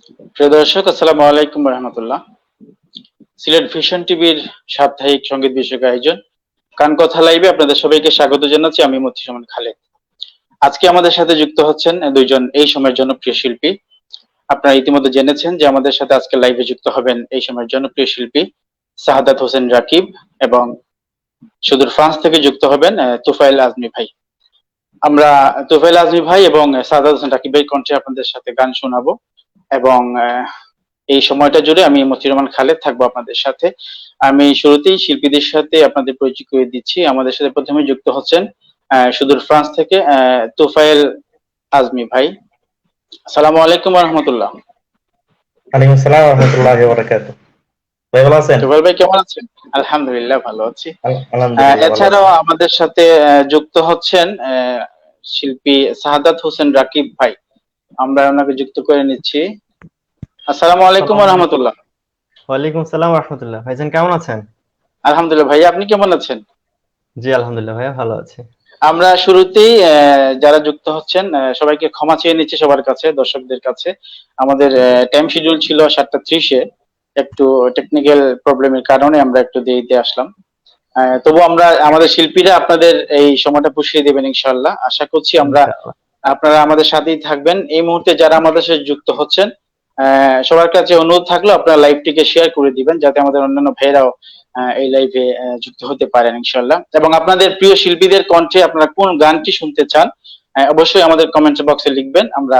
প্রিয় দর্শক, আসসালামু আলাইকুম রহমতুল্লাহ। সিলেট ভিশন টিভির সাপ্তাহিক সঙ্গীত বিষয়ক আয়োজন কান কথা লাইভে আপনাদের সবাইকে স্বাগত জানাচ্ছি। আমি মতিউর খালেদ। আজকে আমাদের সাথে যুক্ত হচ্ছেন দুইজন এই সময়ের জনপ্রিয় শিল্পী। আপনারা ইতিমধ্যে জেনেছেন যে আমাদের সাথে আজকে লাইভে যুক্ত হবেন এই সময়ের জনপ্রিয় শিল্পী শাহাদাত হোসেন রাকিব, এবং সুদূর ফ্রান্স থেকে যুক্ত হবেন তুফাইল আজমি ভাই। আমরা তুফাইল আজমি ভাই এবং শাহাদাত হোসেন রাকিব ভাই কণ্ঠে আপনাদের সাথে গান শোনাবো, এবং এই সময়টা জুড়ে আমি মতিউর খালেদ থাকবো আপনাদের সাথে। আমি শুরুতেই শিল্পীদের সাথে আপনাদের পরিচয় করে দিচ্ছি। আমাদের সাথে প্রথমে যুক্ত হচ্ছেন সুদূর ফ্রান্স থেকে তুফাইল আজমি ভাই। আসসালামু আলাইকুম রহমতুল্লাহ। ওয়ালাইকুম আসসালাম ওয়া রাহমাতুল্লাহি ওয়া বারাকাতুহু। ভাই ভালো আছেন? তুফাইল ভাই কেমন আছেন? আলহামদুলিল্লাহ ভালো আছি। আলহামদুলিল্লাহ ভালো আছি। এছাড়াও আমাদের সাথে যুক্ত হচ্ছেন শিল্পী শাহাদাত হোসেন রাকিব ভাই। আমরা ওনাকে যুক্ত করে নিচ্ছি। আসসালামু আলাইকুম আসসালামু আলাইকুম। রহমতুল্লাহ। ওয়ালাইকুম আসসালাম ওয়া রাহমাতুল্লাহ। ভাইজান কেমন আছেন? আলহামদুলিল্লাহ ভাই, আপনি কেমন আছেন? জি আলহামদুলিল্লাহ ভাইয়া ভালো আছি। আমরা শুরুতেই যারা যুক্ত হচ্ছেন সবাইকে ক্ষমা চেয়ে নিচ্ছি সবার কাছে, দর্শকদের কাছে। আমাদের টাইম শিডিউল ছিল 7:30-এ, একটু টেকনিক্যাল প্রবলেমের কারণে আমরা একটু দেরিতে আসলাম। তবু আমরা আমাদের শিল্পীরা আপনাদের এই সময়টা পুষিয়ে দেবেন ইনশাআল্লাহ, আশা করছি। আমরা ইনশাআল্লাহ। আপনারা আমাদের সাথেই থাকবেন। এই মুহূর্তে যারা আমাদের সাথে যুক্ত হচ্ছেন সবার কাছে অনুরোধ থাকলো আপনারা লাইভটিকে শেয়ার করে দিবেন, যাতে আমাদের অন্যান্য ভাইরাও এই লাইভে যুক্ত হতে পারেন ইনশাআল্লাহ। এবং আপনাদের প্রিয় শিল্পীদের কণ্ঠে আপনারা কোন গানটি শুনতে চান অবশ্যই আমাদের কমেন্ট বক্সে লিখবেন। আমরা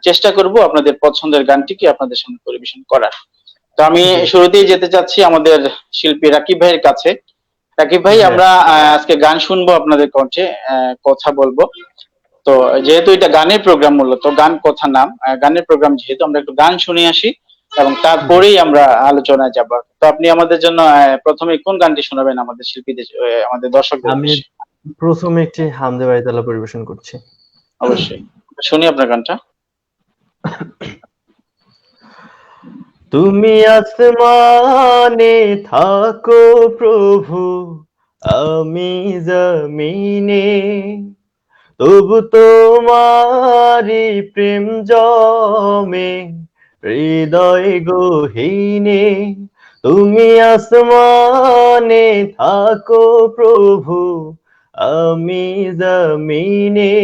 চেষ্টা করব আপনাদের পছন্দের গানটিকে আপনাদের সামনে পরিবেশন করার। তো আমি জি। শুরুতেই যেতে চাচ্ছি আমাদের শিল্পী রাকিব ভাইয়ের কাছে। রাকিব ভাই, জি। আমরা আজকে গান শুনবো আপনাদের কণ্ঠে, কথা বলবো। তো যেহেতু এটা গানের প্রোগ্রাম, মূলত গান কথা নাম, গানের প্রোগ্রাম যেহেতু, আমরা একটু গান শুনে আসি এবং জি। তারপরেই আমরা আলোচনায় যাব। তো আপনি আমাদের জন্য প্রথমে কোন গানটি শোনাবেন আমাদের শিল্পীদের, আমাদের দর্শকদের আমি উদ্দেশ্যে? প্রথমে একটি হামদে বাড়িতালা পরিবেশন করছি। অবশ্যই, শুনি আপনার গানটা। তুমি আসমানে থাকো প্রভু, আমি জমিনে, তবু তোমারি প্রেম জমে হৃদয় গহীনে। তুমি আসমানে থাকো প্রভু, আমি জমিনে,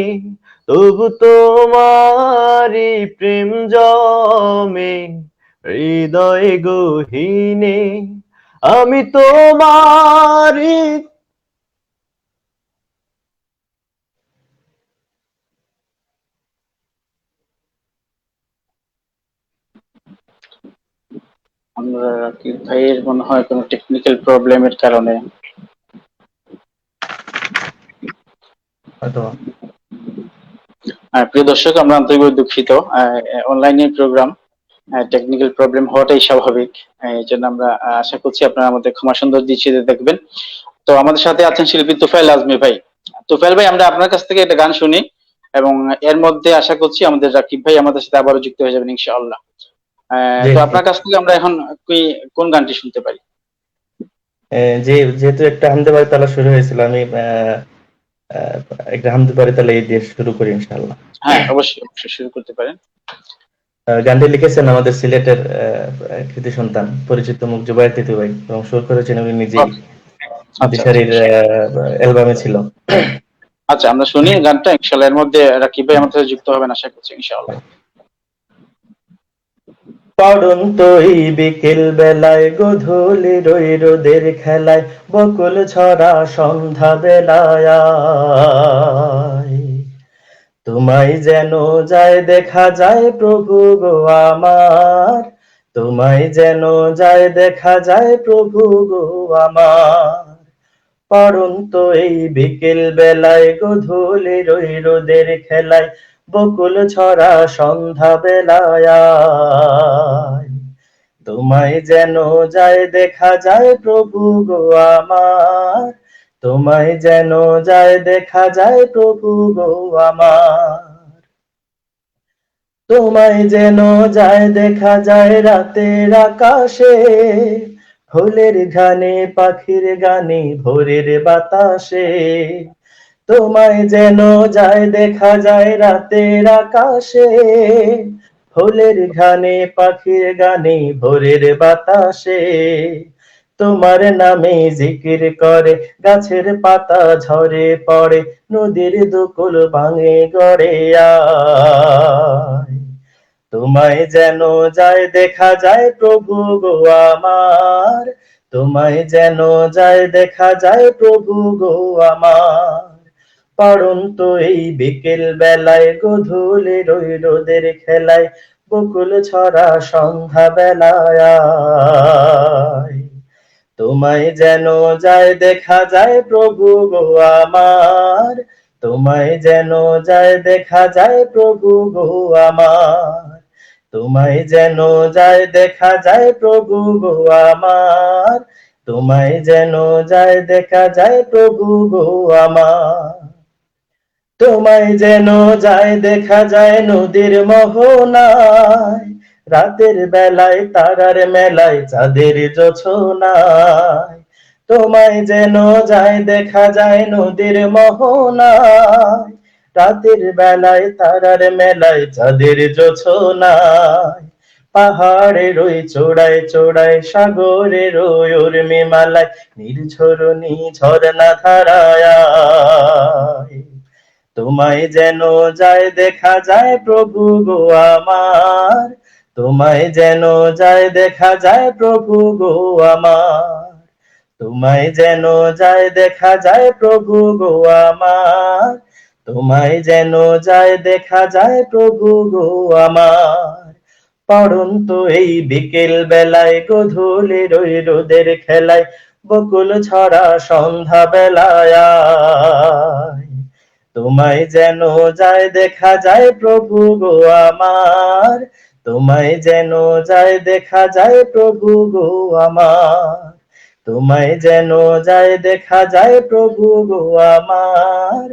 তবু তোমারি প্রেম জমে হৃদয় গহীনে। আমি তোমারি আমরা রাকিব ভাইয়ের মনে হয় কোনো টেকনিক্যাল প্রবলেমের কারণে। হয়তো প্রিয় দর্শক, আমরা আন্তরিকভাবে দুঃখিত। অনলাইনে প্রোগ্রাম, টেকনিক্যাল প্রবলেম হওয়াটাই স্বাভাবিক। এই জন্য আমরা আশা করছি আপনারা আমাদের ক্ষমা সুন্দর দৃষ্টিতে দেখবেন। তো আমাদের সাথে আছেন শিল্পী তুফাইল আজমি ভাই। তুফাইল ভাই, আমরা আপনার কাছ থেকে একটা গান শুনি, এবং এর মধ্যে আশা করছি আমাদের রাকিব ভাই আমাদের সাথে আবারও যুক্ত হয়ে যাবেন ইনশাআল্লাহ। জি তো জি। আপনার কাছ থেকে আমরা এখন কোন গানটি শুনতে পারি? যেহেতু একটা হামদে বাড়িতালা শুরু হয়েছিল, আমি আহ, একটা হামদে বাড়িতালা এই দিয়ে শুরু করি ইনশাআল্লাহ। হ্যাঁ, অবশ্যই অবশ্যই শুরু করতে পারেন। গানটি লিখেছেন আমাদের সিলেটের কৃতি সন্তান পরিচিত মুখ জুবায়ের তিতু ভাই, এবং সুর করেছেন উনি নিজেই। Okay, আচ্ছা আচ্ছা। দিশারির অ্যালবামে ছিল। আচ্ছা, আমরা শুনি গানটা ইনশাআল্লাহ। এর মধ্যে রাকিব ভাই আমাদের সাথে যুক্ত হবেন আশা করছি ইনশাআল্লাহ। পড়ন্ত এই বিকেল বেলায়, গধূলি রই রোদের খেলায়, বকুল ছড়া সন্ধ্যা বেলায় আয়। তোমায় যেন যায় দেখা যায় প্রভু গো আমার, তোমায় যেন যায় দেখা যায় প্রভু গো আমার। পড়ন্ত এই বিকেল বেলায়, গধূলি রই রোদের খেলায়, বকুল ছড়া সন্ধ্যা বেলায় আয়। তোমায় যেন যায় দেখা যায় প্রভু গো আমার, তোমায় যেন যায় দেখা যায় প্রভু গো আমার। তোমায় যেন যায় দেখা যায় রাতের আকাশে, ফুলের ঘানে পাখির গানে ভোরের বাতাসে। তোমায় যেন যায় দেখা যায় রাতের আকাশে, ফুলের ঘ্রাণে পাখির গানে ভোরের বাতাসে তোমার নামে জিকির করে গাছের পাতা ঝরে পড়ে নদীর দুকুল ভাঙে গড়ে আয় তোমায় যেন যায় দেখা যায় প্রভু গো আমার তোমায় যেন যায় দেখা যায় প্রভু গো আমার পড়ন্ত এই বিকেল বেলায় গধূলি রোদের খেলায় বকুল ছড়া সন্ধ্যা বেলায় আয়। তোমায় যেন যায় দেখা যায় প্রভু গো আমার তোমায় যেন যায় দেখা যায় প্রভু গো আমার তোমায় যেন যায় দেখা যায় প্রভু গো আমার তোমায় যেন যায় দেখা যায় প্রভু গো আমার তোমায় যেন যায় দেখা যায় নদীর মোহনায় রাতের বেলায় তারার মেলায় চাঁদের জোছনায় তোমায় যেন যায় দেখা যায় নদীর মোহনায় রাতের বেলায় তারার মেলায় চাঁদের জোছনায় পাহাড়ের ওই চোড়ায় চোড়ায় সাগরের ওই উর্মিমালায় নির্ঝরণী ঝরনা ধারায় তোমায় যেন যায় দেখা যায় প্রভু গো আমার তোমায় যেন যায় দেখা যায় প্রভু গো আমার তোমায় যেন যায় দেখা যায় প্রভু গো আমার তোমায় যেন যায় দেখা যায় প্রভু গো আমার পড়ন্ত এই বিকেল বেলায় গধূলি রোদের খেলায় বকুল ছড়া সন্ধ্যা বেলায় আয়। তোমায় যেন যায় দেখা যায় প্রভু গো আমার তোমায় যেন যায় দেখা যায় প্রভু গো আমার তোমায় যেন যায় দেখা যায় প্রভু গো আমার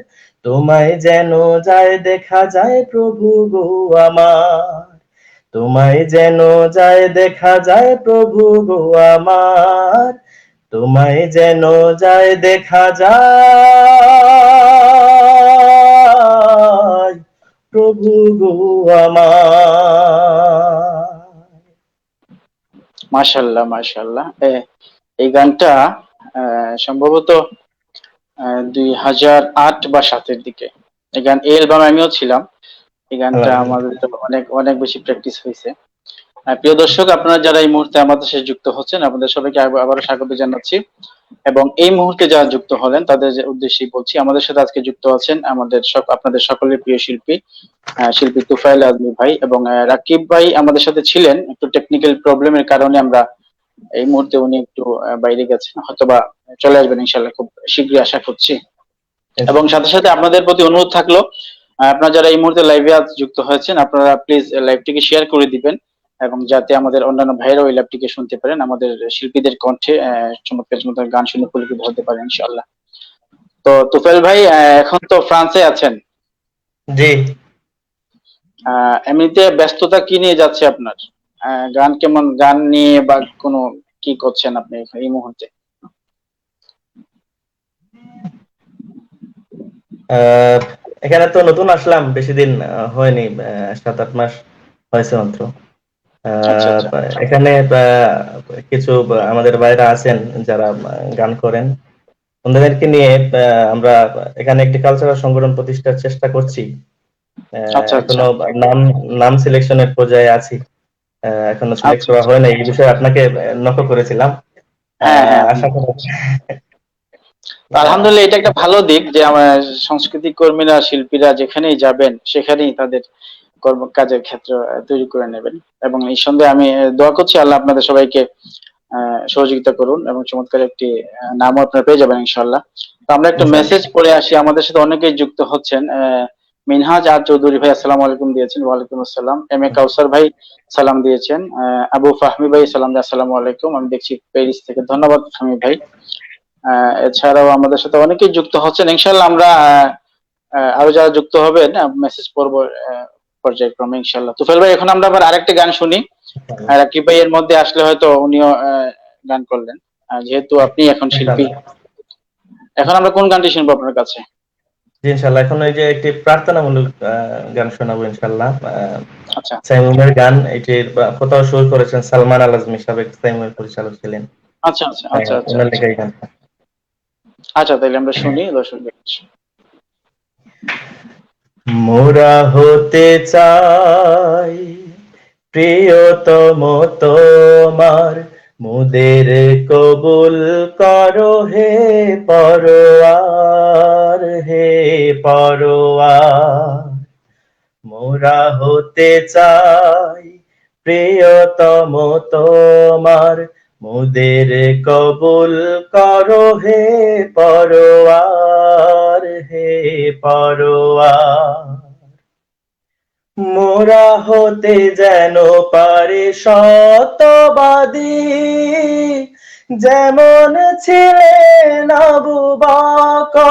তোমায় যেন যায় দেখা যায় প্রভু গো আমার তোমায় যেন যায় দেখা যায় প্রভু গো আমার তোমায় যেন যায় দেখা যায় প্রভু গো আমার। মাশাল্লাহ মাশাল্লাহ। এই গানটা সম্ভবত 2008 বা 7-এর দিকে এই গান, এই অ্যালবামে আমিও ছিলাম। এই গানটা আমাদের তো অনেক অনেক বেশি প্র্যাকটিস হয়েছে। প্রিয় দর্শক, আপনারা যারা এই মুহূর্তে আমাদের সাথে যুক্ত হচ্ছেন, আপনাদের সবাইকে আবারও স্বাগত জানাচ্ছি। এবং এই মুহূর্তে যারা যুক্ত হলেন তাদের উদ্দেশ্যেই বলছি, আমাদের সাথে আজকে যুক্ত আছেন আপনাদের সকলের প্রিয় শিল্পী শিল্পী তুফাইল আজমি ভাই এবং রাকিব ভাই আমাদের সাথে ছিলেন। একটু টেকনিক্যাল প্রবলেমের কারণে আমরা এই মুহূর্তে উনি একটু বাইরে গেছেন, হয়তোবা চলে আসবেন ইনশাল্লাহ খুব শীঘ্রই আশা করছি। এবং সাথে সাথে আপনাদের প্রতি অনুরোধ থাকলো, আপনারা যারা এই মুহূর্তে লাইভে যুক্ত হয়েছেন আপনারা প্লিজ লাইভটিকে শেয়ার করে দিবেন এবং যাতে আমাদের অন্যান্য ভাইরা ওই লাইভটিকে শুনতে পারেন, আমাদের শিল্পীদের কণ্ঠে চমৎকার চমৎকার গান শুনে পুলকিত হতে পারেন ইনশাআল্লাহ। তো তুফাইল ভাই এখন তো ফ্রান্সে আছেন। জি। এমনিতে ব্যস্ততা কি নিয়ে যাচ্ছে আপনার? গান কেমন, গান নিয়ে বা কোনো কি করছেন আপনি এই মুহূর্তে? এখানে তো নতুন আসলাম, বেশি দিন হয়নি, 7-8 মাস হয়েছে মাত্র। আচ্ছা আচ্ছা। এখানে কিছু আমাদের বাইরে আছেন যারা গান করেন, ওনাদেরকে নিয়ে আমরা এখানে একটি কালচারাল সংগঠন প্রতিষ্ঠার চেষ্টা করছি। আচ্ছা আচ্ছা। এখনো নাম সিলেকশনের পর্যায়ে আছি, এখনো সিলেক্ট আচ্ছা করা আচ্ছা। হয় না। এই বিষয়ে আপনাকে লক্ষ্য করেছিলাম। হ্যাঁ হ্যাঁ। আশা করি তো আলহামদুলিল্লাহ, এটা একটা ভালো দিক যে আমার সাংস্কৃতিক কর্মীরা শিল্পীরা যেখানেই যাবেন সেখানেই তাদের কাজের ক্ষেত্র তৈরি করে নেবেন। এবং নিঃসন্দেহে আমি দোয়া করছি আল্লাহ আপনাদের সবাইকে সহযোগিতা করুন এবং চমৎকার একটি নামও আপনারা পেয়ে যাবেন ইনশাল্লাহ। তো আমরা একটা মেসেজ পড়ে আসি, আমাদের সাথে অনেকেই যুক্ত হচ্ছেন। মিনহাজ আর চৌধুরী ভাই আসসালামু আলাইকুম দিয়েছেন। ওয়ালাইকুম আসসালাম। এম এ কাউসার ভাই সালাম দিয়েছেন। আবু ফাহমি ভাই সালাম দিয়ে আসসালামু আলাইকুম, আমি দেখছি প্যারিস থেকে। ধন্যবাদ ফাহমি ভাই। এছাড়াও আমাদের সাথে অনেকেই যুক্ত হচ্ছেন। ইনশাল্লাহ আমরা আরো যারা যুক্ত হবেন মেসেজ পড়ব পর্যায়ক্রমে ইনশাল্লাহ। তুফাইল ভাই, এখন আমরা আবার আরেকটা গান শুনি। রাকিব ভাই এর মধ্যে আসলে হয়তো উনিও গান করলেন, যেহেতু আপনি এখন শিল্পী। এখন আমরা কোন গানটি শুনবো আপনার কাছে? জি ইনশাল্লাহ, এখন ওই যে একটি প্রার্থনামূলক গান শোনাবো ইনশাল্লাহ। আচ্ছা সাইমুমের গান, এটির কোথাও সুর করেছেন সালমান আল আজমি, সাবেক সাইমুমের পরিচালক ছিলেন। আচ্ছা আচ্ছা আচ্ছা আচ্ছা ওনার আচ্ছা লেখা এই গানটা। আচ্ছা, তাহলে আমরা শুনি দর্শকদের কাছে। মোরা হতে চাই প্রিয়তম তোমার, মুদের কবুল করো হে পরোয়ার, হে পরোয়ার। মোরা হতে চাই প্রিয়তম তোমার, মুদের কবুল করো হে পরোয়ার, হে পরোয়ার। মোরা হতে যেন পারে শতবাদী, যেমন ছিলেন আবু বকর।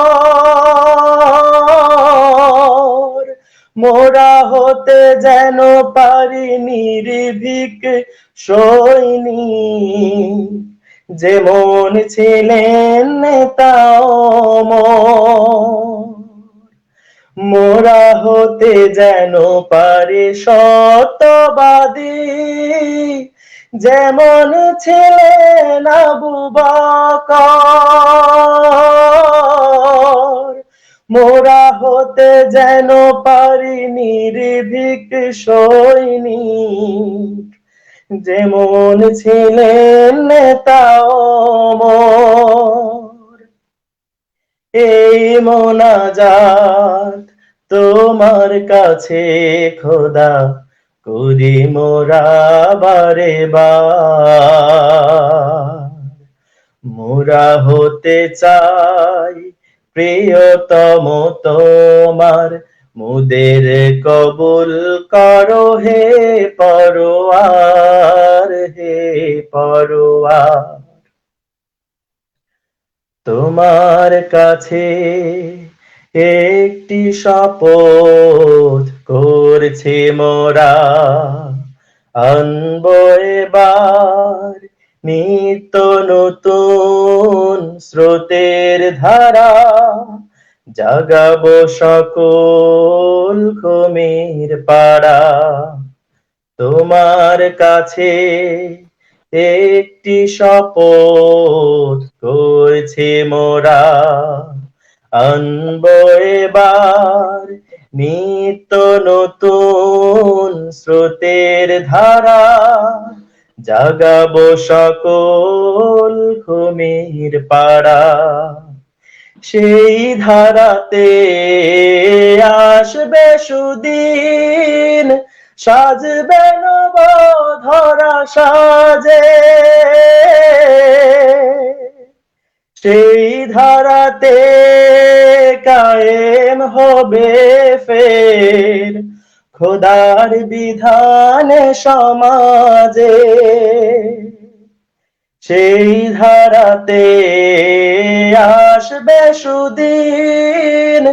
মোরা হতে যেন পারি নির্ভীক সৈনিক, যেমন ছিলেন নেতা ওমর। মোরা হতে যেন পারে সত্যবাদী, যেমন ছিলেন আবু বকর। মোরা হতে যেন পারি নির্ভীক সৈনিক, যেমন ছিলেন নেতা ওমর। এই মোনাজাত তোমার কাছে খোদা করি মোরা বারে বার। মোরা হতে চাই প্রিয়তম তোমার, মুদের কবুল করো হে পরোয়ার, হে পরোয়ার। তোমার কাছে একটি শপথ করছি মোরা, আনবো এবার নিত্য নতুন স্রোতের ধারা, জাগাবো সকল ঘুমের পাড়া। তোমার কাছে একটি শপথ করছি মোরা, আনবো এবার নিত্য নতুন স্রোতের ধারা, জাগাবো সকল ঘুমের পাড়া। সেই ধারাতে আসবে সুদিন, সাজবে নব ধরা সাজে। সেই ধারাতে কায়েম হবে ফের খোদার বিধানে সমাজে। সেই ধারাতে আসবে সুদিন,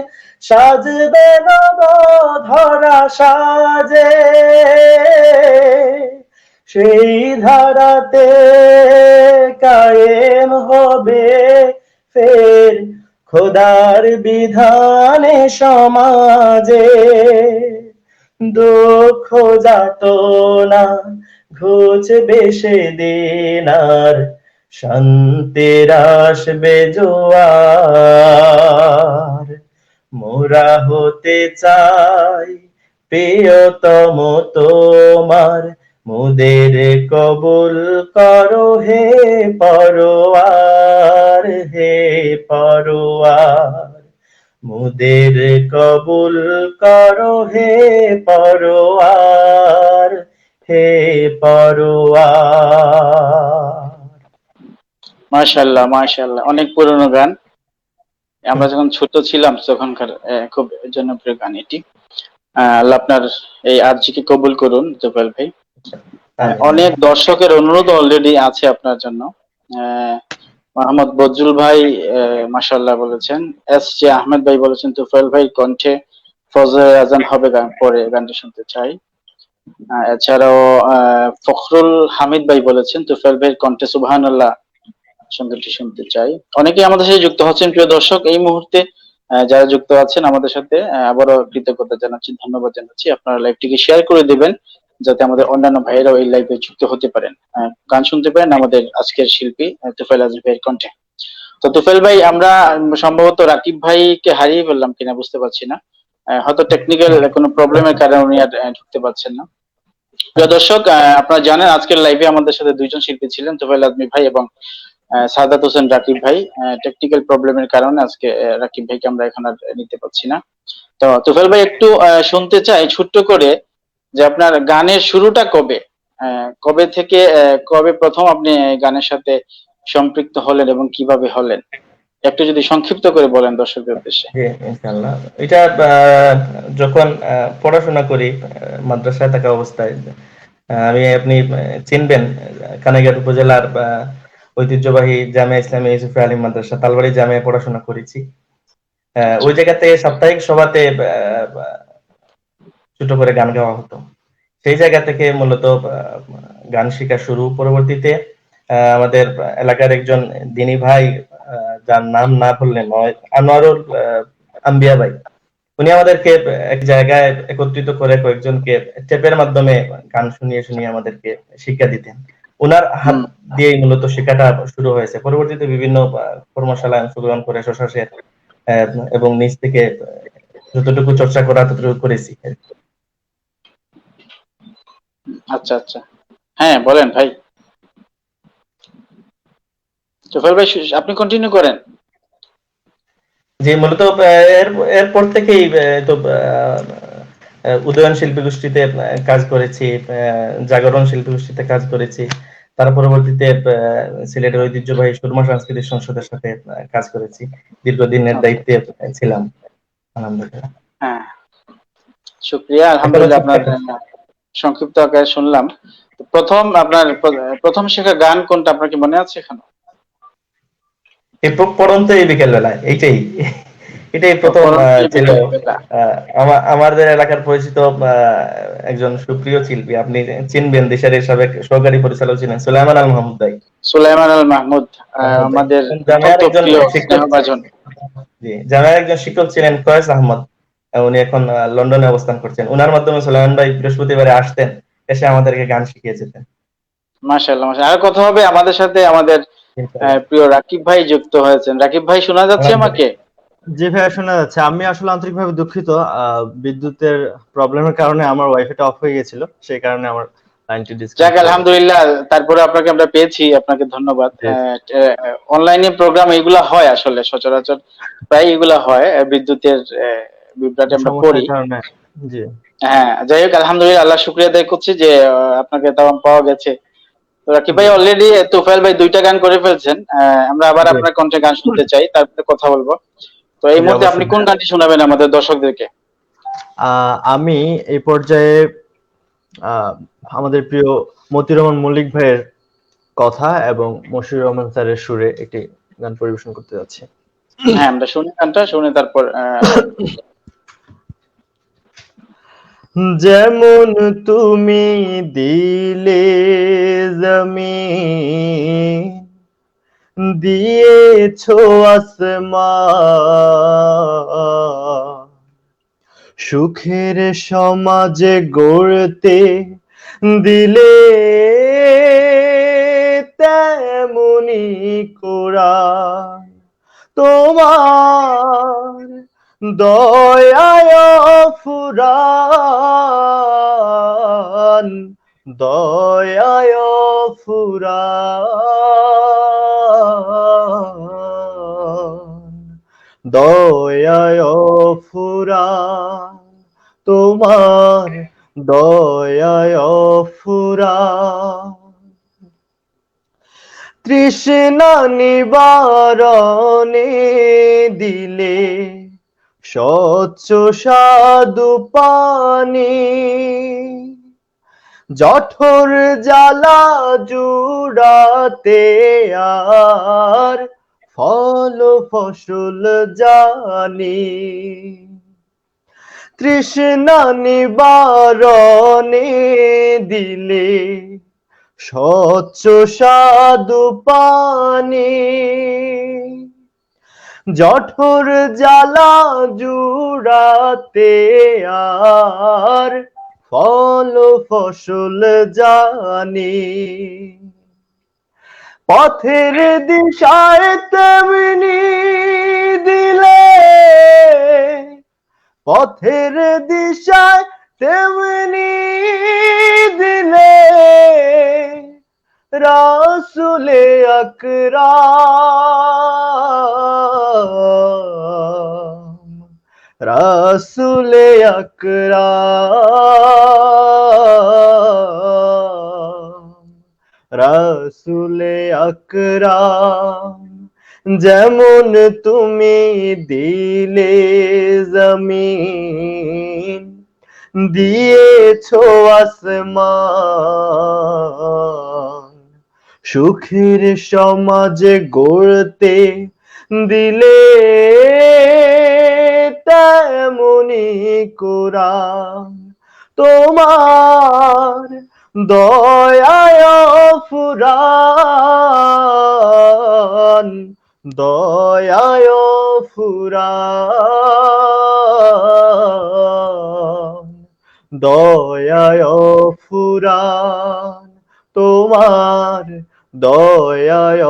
সাজবে নব ধরা সাজে। সেই ধারাতে কায়েম হবে ফের খোদার বিধানে সমাজে। দুঃখ যাতনা ঘুচবে সেদিন আর, শান্তির আসবে জোয়ার। মোরা হতে চাই প্রিয়তম তোমার, মুদের কবুল করো হে পরোয়ার, হে পরোয়ার। মুদের কবুল করো হে পরোয়ার, হে পরোয়ার। মাশাআল্লাহ মাশাআল্লাহ, অনেক পুরনো গান। আমরা যখন ছোট ছিলাম তখনকার খুব জনপ্রিয় গান এটি। আল্লাহ আপনার এই আরজিকে কবুল করুন জুবেল ভাই। অনেক দর্শকের অনুরোধ অলরেডি আছে আপনার জন্য। মোহাম্মদ বজরুল ভাই মাশাআল্লাহ বলেছেন, এস জে আহমেদ ভাই বলেছেন তুফাইল ভাই কণ্ঠে ফজরের আজান হবে গান পরে গানটি শুনতে চাই। এছাড়াও ফখরুল হামিদ ভাই বলেছেন তুফাইল ভাইয়ের কণ্ঠে সুবহানাল্লাহ সঙ্গীতটি শুনতে চাই। অনেকেই আমাদের সাথে যুক্ত হচ্ছেন প্রিয় দর্শক। এই মুহূর্তে যারা যুক্ত আছেন আমাদের সাথে আবারও কৃতজ্ঞতা জানাচ্ছি, ধন্যবাদ জানাচ্ছি। আপনারা লাইভটিকে শেয়ার করে দিবেন যাতে আমাদের অন্যান্য ভাইয়েরাও এই লাইভে যুক্ত হতে পারেন, গান শুনতে পারেন আমাদের আজকের শিল্পী তুফাইল আজিজ ভাইয়ের কণ্ঠে। তো তুফাইল ভাই, আমরা সম্ভবত রাকিব ভাইকে হারিয়ে ফেললাম কিনা বুঝতে পারছি না। হয়তো টেকনিক্যাল কোনো প্রবলেমের কারণে উনি আর ঢুকতে পারছেন না। প্রিয় দর্শক, আপনারা জানেন আজকের লাইভে আমাদের সাথে দুইজন শিল্পী ছিলেন, তুফাইল আজমি ভাই এবং সাদাত হোসেন রাকিব ভাই। টেকনিক্যাল প্রবলেমের কারণে আজকে রাকিব ভাইকে আমরা এখন আর নিতে পারছি না। তো তুফাইল ভাই, একটু শুনতে চাই ছোট্ট করে যে আপনার গানের শুরুটা কবে, কবে থেকে কবে প্রথম আপনি গানের সাথে সম্পৃক্ত হলেন এবং কিভাবে হলেন, একটু যদি সংক্ষিপ্ত করে বলেন দর্শকদের উদ্দেশ্যে। জি, ইনশাআল্লাহ। এটা যখন পড়াশোনা করি মাদ্রাসায় থাকা অবস্থায়, আপনি চিনবেন কানাইঘাট উপজেলার ঐতিহ্যবাহী জামিয়া ইসলামিয়া ইউসুফ আলী মাদ্রাসা তালবাড়ি জামিয়া পড়াশোনা করেছি। ওই জায়গাতে সাপ্তাহিক সভাতে ছোট করে গান গাওয়া হতো। সেই জায়গা থেকে মূলত গান শেখা শুরু। পরবর্তীতে আমাদের এলাকার একজন দিনী ভাই, যার নাম না বললে নয়, আনোয়ারুল আম্বিয়া ভাই, উনি আমাদেরকে এক জায়গায় একত্রিত করে কয়েকজনকে টেপের মাধ্যমে গান শুনিয়ে শুনিয়ে আমাদেরকে শিক্ষা দিতেন। ওনার হাত দিয়েই মূলত শেখাটা শুরু হয়েছে। পরবর্তীতে বিভিন্ন কর্মশালায় অংশগ্রহণ করে শশাশের এবং নিজ থেকে যতটুকু চর্চা করা ততটুকু করেছি। আচ্ছা আচ্ছা, হ্যাঁ বলেন ভাই। তুফাইল ভাই, আপনি কন্টিনিউ করেন। যে মূলত এরপর থেকেই তো উদয়ন শিল্পী গোষ্ঠীতে কাজ করেছি, জাগরণ শিল্পী গোষ্ঠীতে কাজ করেছি। তার পরবর্তীতে সিলেটের ঐতিহ্যবাহী সুরমা সাংস্কৃতিক সংসদের সাথে কাজ করেছি। দীর্ঘদিনের আচ্ছা, দায়িত্বে ছিলাম, আলহামদুলিল্লাহ। হ্যাঁ, শুক্রিয়া, এখনো আলহামদুলিল্লাহ। আপনার চুপচাপ সংক্ষিপ্ত আকারে শুনলাম। তো প্রথম শেখা গান কোনটা, আপনার কি মনে আছে এখনো? এই পড়ন্ত এই বিকেল বেলায়, এটাই প্রথম পরবর্তী ছিল। বিকেলবেলা। আমাদের এলাকার পরিচিত একজন সুপ্রিয় শিল্পী, আপনি চিনবেন, দেশের সাবেক সহকারী পরিচালক ছিলেন সুলাইমান আল মাহমুদ ভাই। সুলাইমান আল মাহমুদ, মাহমুদ ভাই আমাদের জামিয়ার অত্যন্ত একজন প্রিয় শিক্ষক, স্নেহভাজন। জি, জামিয়ার একজন শিক্ষক ছিলেন ফয়েজ আহমদ। উনি এখন লন্ডনে অবস্থান করছেন। উনার মাধ্যমে সুলাইমান ভাই বৃহস্পতিবারে আসতেন, এসে আমাদেরকে গান শিখিয়ে যেতেন। মাশাআল্লাহ মাশাআল্লাহ। আর কথা হবে আমাদের সাথে আমাদের প্রিয় রাকিব ভাই যুক্ত হয়েছেন। রাকিব ভাই, শোনা যাচ্ছে আমাকে? জি ভাইয়া, শোনা যাচ্ছে। আমি আসলে আন্তরিকভাবে দুঃখিত, বিদ্যুতের প্রবলেমের কারণে আমার ওয়াইফাইটা অফ হয়ে গেছিল, সেই কারণে আমার লাইনটি যাক, ডিসকানেক্ট হয়ে গেছে। আলহামদুলিল্লাহ, তারপরে আপনাকে আমরা পেয়েছি, আপনাকে ধন্যবাদ। জি, অনলাইনে প্রোগ্রাম এগুলা হয় আসলে সচরাচর, প্রায় এগুলা হয়, বিদ্যুতের বিভ্রাটে আমরা সমস্যার পড়ি। কারণে। জি, হ্যাঁ, যাই হোক, আলহামদুলিল্লাহ, আল্লাহ শুকরিয়া আদায় করছি যে আপনাকে তাও পাওয়া গেছে। তো রাকিব ভাই, জি, অলরেডি তুফাইল ভাই দুইটা গান করে ফেলছেন। আমরা আবার জি, আপনার কণ্ঠে গান শুনতে চাই, তারপরে কথা বলবো। তো এই জি, মুহূর্তে আপনি অবশ্যই কোন ভাইয়া। গানটি শোনাবেন আমাদের দর্শকদেরকে? আমি এই পর্যায়ে আহ, আমাদের প্রিয় মতিউর রহমান মল্লিক ভাইয়ের কথা এবং মশিউর রহমান স্যারের সুরে একটি গান পরিবেশন করতে যাচ্ছি। হ্যাঁ, আমরা শুনি গানটা, শুনে তারপর যেমন তুমি দিলে জমিন, দিয়েছো আসমান, সুখের সমাজে গড়তে দিলে তেমনি কোরআন, তোমার দয়ায় ফুরান, দয়ায় ফুরান, দয়ায় ফুরান, তোমার দয়ায় ফুরান, তৃষ্ণা নিবারণে দিলে স্বচ্ছ সাধু পানি, জঠর জ্বালা জুড়াতে আর ফল ফসল জানি, তৃষ্ণা নিবারণে দিলে স্বচ্ছ সাধু পানি, জঠর জ্বালা জুড়াতে আর ফল ফসল জানি, পথের দিশায় তেমনি দিলে, পথের দিশায় তেমনি দিলে রাসূলে আকরাম, রাসূলে আকরাম, রাসূলে আকরাম। যেমন তুমি দিলে জমিন, দিয়েছো আসমান, সুখের সমাজ গড়তে দিলে তেমনি কোরআন। তোমার দয়ায় ফুরান, দয়ায় ফুরান, দয়ায় ফুরান, তোমার দয়ায়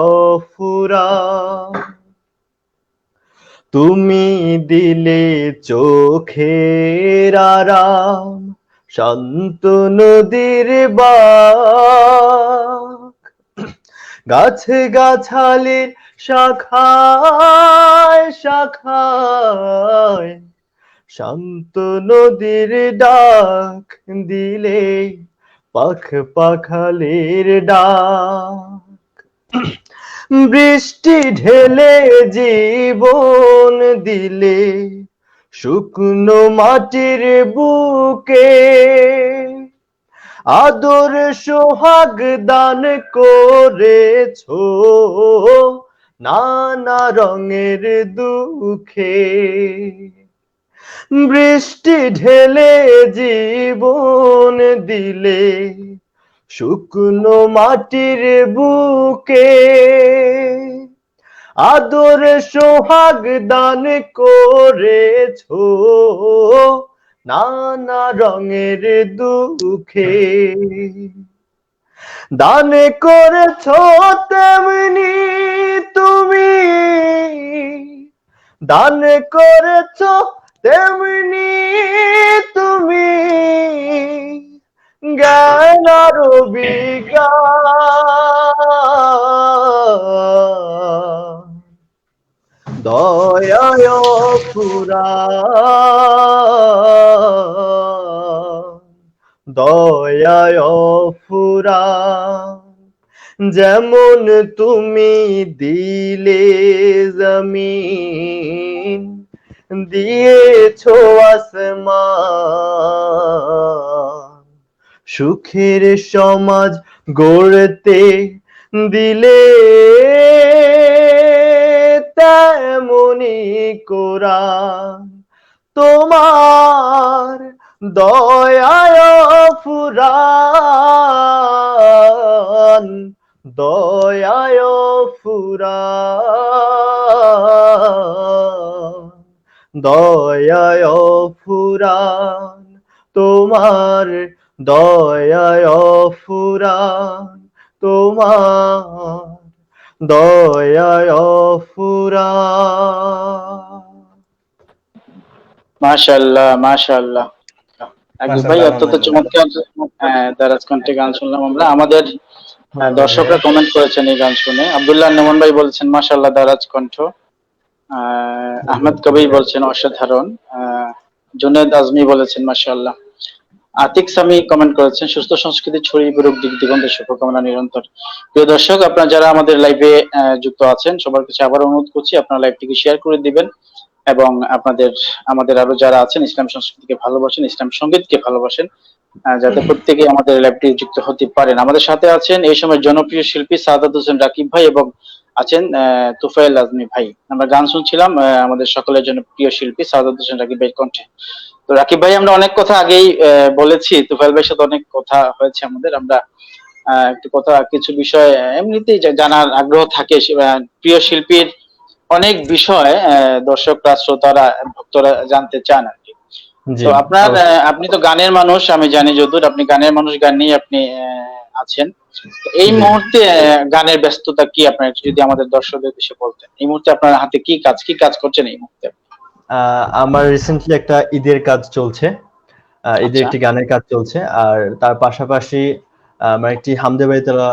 ফুরান। তুমি দিলে চোখের আরাম, শান্ত নদীর বাঁক, গাছে গাছালির শাখায় শাখায় শান্ত নদীর ডাক দিলে, পাখ পাখালির ডাক। বৃষ্টি ঢেলে জীবন দিলে, শুকনো মাটির বুকে আদর সোহাগ দান করেছো, নানা রঙের দুঃখে। বৃষ্টি ঢেলে জীবন দিলে, শুকনো মাটির বুকে আদর সোহাগ দান করেছো, নানা রঙের দুঃখে। দান করেছো তেমনি তুমি, দান করেছো তেমনি তুমি, জ্ঞান আর বিজ্ঞান, দয়ায় ফুরান, দয়ায় ফুরান। যেমন তুমি দিলে জমিন, দিয়েছো আসমান, সুখের সমাজ গড়তে দিলে তেমনি কোরআন। তোমার দয়ায় ফুরান, দয়ায় ফুরান, দয়ায় ফুরান, তোমার দয়ায় ফুরান, তোমার দয়ায় ফুরান। মাশাআল্লাহ, মাশাআল্লাহ। আকিব ভাই মাশাআল্লাহ, অত্যন্ত আলহামদুলিল্লাহ। চমৎকার দারাজ কণ্ঠে গান শুনলাম আমরা। আমাদের দর্শকরা কমেন্ট করেছেন এই গান শুনে। আব্দুল্লাহ নোমান ভাই বলছেন মাশাআল্লাহ দারাজ কণ্ঠ। আহমেদ কবির বলছেন অসাধারণ। জুনেদ আজমি বলেছেন মাশাআল্লাহ। আতিক সামি কমেন্ট করেছেন সুস্থ সংস্কৃতি ছড়িয়ে পড়ুক দিক দিগন্তে, শুভকামনা নিরন্তর। প্রিয় দর্শক, আপনারা যারা আমাদের লাইভে যুক্ত আছেন সবার কাছে আবার অনুরোধ করছি আপনারা লাইভটিকে শেয়ার করে দিবেন এবং আপনাদের আমাদের আরো যারা আছেন ইসলাম সংস্কৃতিকে ভালোবাসেন, ইসলাম সঙ্গীতকে ভালোবাসেন, যাতে প্রত্যেকে আমাদের লাইভটি যুক্ত হতে পারেন। আমাদের সাথে আছেন এই সময় জনপ্রিয় শিল্পী সাদাত হোসেন রাকিব ভাই এবং আছেন তুফাইল আজমি ভাই। আমরা গান শুনছিলাম আমাদের সকলের জনপ্রিয় শিল্পী সাদাত হোসেন রাকিব ভাইয়ের কণ্ঠে। তো রাকিব ভাই, আমরা অনেক কথা আগেই বলেছি, তুফাইল ভাইয়ের সাথে অনেক কথা হয়েছে আমাদের। আমরা একটু কথা কিছু বিষয় এমনিতেই জানার আগ্রহ থাকে প্রিয় শিল্পীর অনেক বিষয় দর্শকরা, শ্রোতারা, ভক্তরা জানতে চান আর কি। জি, তো আপনার অবশ্যই। আপনি তো গানের মানুষ, আমি জানি যতদূর আপনি গানের মানুষ, গান নিয়ে আপনি আছেন। তো এই জি। মুহূর্তে গানের ব্যস্ততা কি আপনার, একটু যদি আমাদের দর্শকদের উদ্দেশ্যে বলতেন, এই মুহূর্তে আপনার হাতে কি কাজ করছেন এই মুহূর্তে? আমার রিসেন্টলি একটা ঈদের কাজ চলছে। ঈদের আচ্ছা একটি গানের কাজ চলছে। আর তার পাশাপাশি আমার একটি হামদে বাড়িতলা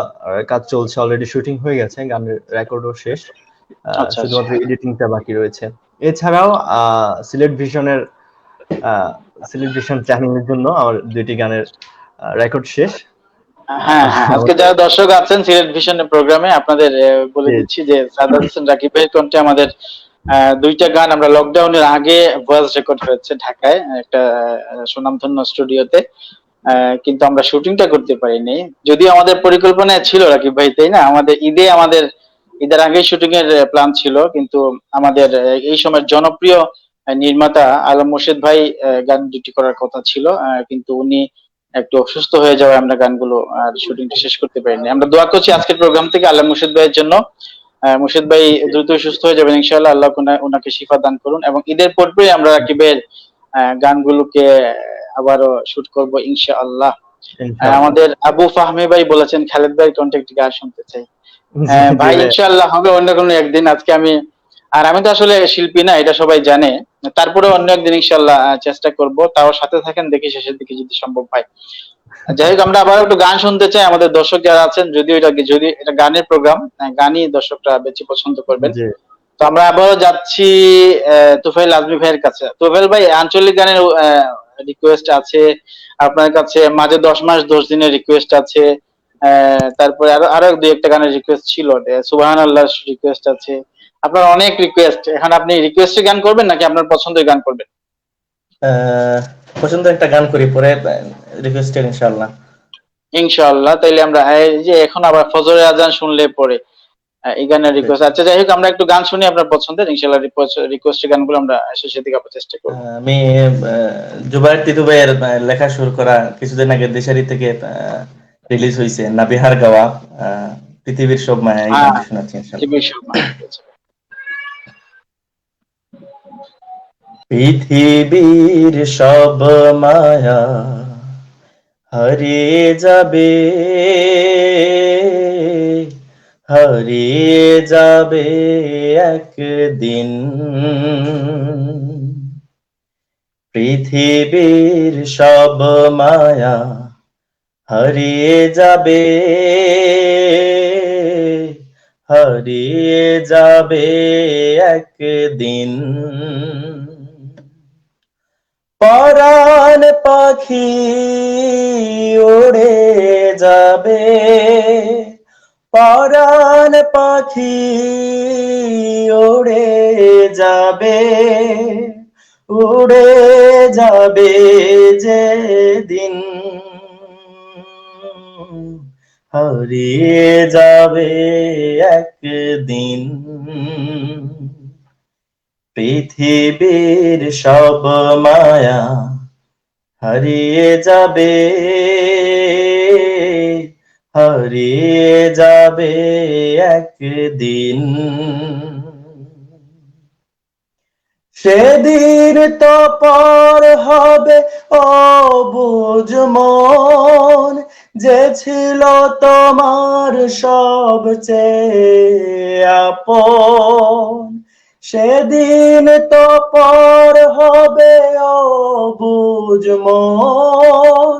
কাজ চলছে। অলরেডি শুটিং হয়ে গেছে। গানের রেকর্ডও শেষ। আচ্ছা আচ্ছা। শুধুমাত্র এডিটিংটা বাকি রয়েছে। এছাড়াও সিলেট ভিশনের আ সিলেট ভিশন চ্যানেলের জন্য আমার ২ টি গানের রেকর্ড শেষ। হ্যাঁ হ্যাঁ, আজকে আমাদের যারা দর্শক আছেন সিলেট ভিশনের প্রোগ্রামে, আপনাদের বলে জি, দিচ্ছি যে সাদাত হোসেন রাকিব ভাইয়ের কণ্ঠে আমাদের ২টা গান আমরা লকডাউনের আগে ভয়েস রেকর্ড হয়েছে ঢাকায় একটা সুনামধন্য স্টুডিওতে। কিন্তু আমরা শুটিংটা করতে পারিনি। যদিও আমাদের পরিকল্পনায় ছিল রাকিব ভাই, তাই না? আমাদের ঈদের আগেই শুটিং এর প্ল্যান ছিল, কিন্তু আমাদের এই সময় জনপ্রিয় নির্মাতা আলম মোর্শেদ ভাই গান দুটি করার কথা ছিল, কিন্তু উনি একটু অসুস্থ হয়ে যাওয়ায় আমরা গানগুলো আর শুটিংটা শেষ করতে পারিনি। আমরা দোয়া করছি আজকের প্রোগ্রাম থেকে আলম মোর্শেদ ভাইয়ের জন্য। মুর্শিদ ভাই দ্রুত সুস্থ হয়ে যাবেন ইনশাআল্লাহ, আল্লাহ ওনাকে শিফা দান করুন, এবং ঈদের পরপরই আমরা রাকিবের গানগুলোকে আবারও শুট করব ইনশাআল্লাহ। ইনশাআল্লাহ। আমাদের আবু ফাহমি ভাই বলেছেন খালেদ ভাইয়ের কণ্ঠে একটি গান শুনতে চাই। জি, জি ভাই ভাইয়া। ইনশাআল্লাহ হবে অন্য কোনো একদিন। আমি তো আসলে শিল্পী না, এটা সবাই জানে। তারপরে অন্য একদিন ইনশাআল্লাহ চেষ্টা করব। তাও সাথে থাকেন, দেখি শেষের দিকে যদি সম্ভব হয়। যাই হোক, আমরা আবার একটু গান শুনতে চাই। আমাদের দর্শক যারা আছেন, যদি এটা গানের প্রোগ্রাম, গানই দর্শকরা বেশি পছন্দ করবেন। জি। তো আমরা আবারও যাচ্ছি তুফাইল আজমি ভাইয়ের কাছে। তুফাইল ভাই, আঞ্চলিক গানের রিকোয়েস্ট আছে আপনার কাছে, মাঝে ১০ মাস ১০ দিনের রিকোয়েস্ট আছে। তারপরে আরো আরো দুই একটা গানের রিকোয়েস্ট ছিল, সুবহান আল্লাহ রিকোয়েস্ট আছে। আপনার অনেক রিকোয়েস্ট, এখন আপনি রিকোয়েস্টে গান করবেন নাকি আপনার পছন্দের গান করবেন? আহ, পছন্দ একটা গান করি, পরে রিকোয়েস্টের ইনশাআল্লাহ। ইনশাআল্লাহ, তাইলে আমরা এই যে এখন আবার ফজরের আজান শুনলে পরে এই গানের রিকোয়েস্ট। আচ্ছা যাই হোক, আমরা একটু গান শুনি আপনার পছন্দের, ইনশাআল্লাহ রিকোয়েস্টের গানগুলো আমরা শেষের দিকে আবার চেষ্টা করবো। আমি জুবায়ের তিতু ভাইয়ের লেখা সুর করা কিছুদিন আগে দেশারি থেকে রিলিজ হয়েছে নাবিহার গাওয়া পৃথিবীর সব মায়া, এই হ্যাঁ, গানটি শোনাচ্ছি ইনশাআল্লাহ। টিভির সময় ঠিক আছে। পৃথিবীর সব মায়া হারিয়ে যাবে, হারিয়ে যাবে একদিন। পৃথিবীর সব মায়া হারিয়ে যাবে, হারিয়ে যাবে একদিন। পরাণ পাখি উড়ে যাবে, পরাণ পাখি উড়ে যাবে, উড়ে যাবে যেদিন, হারিয়ে যাবে একদিন। পৃথিবীর সব মায়া হারিয়ে যাবে, হারিয়ে যাবে একদিন। সেদিন তো পর হবে অবুঝ মন, যে ছিল তোমার সবচেয়ে আপন। সেদিন তো পর হবে অবুঝ মন,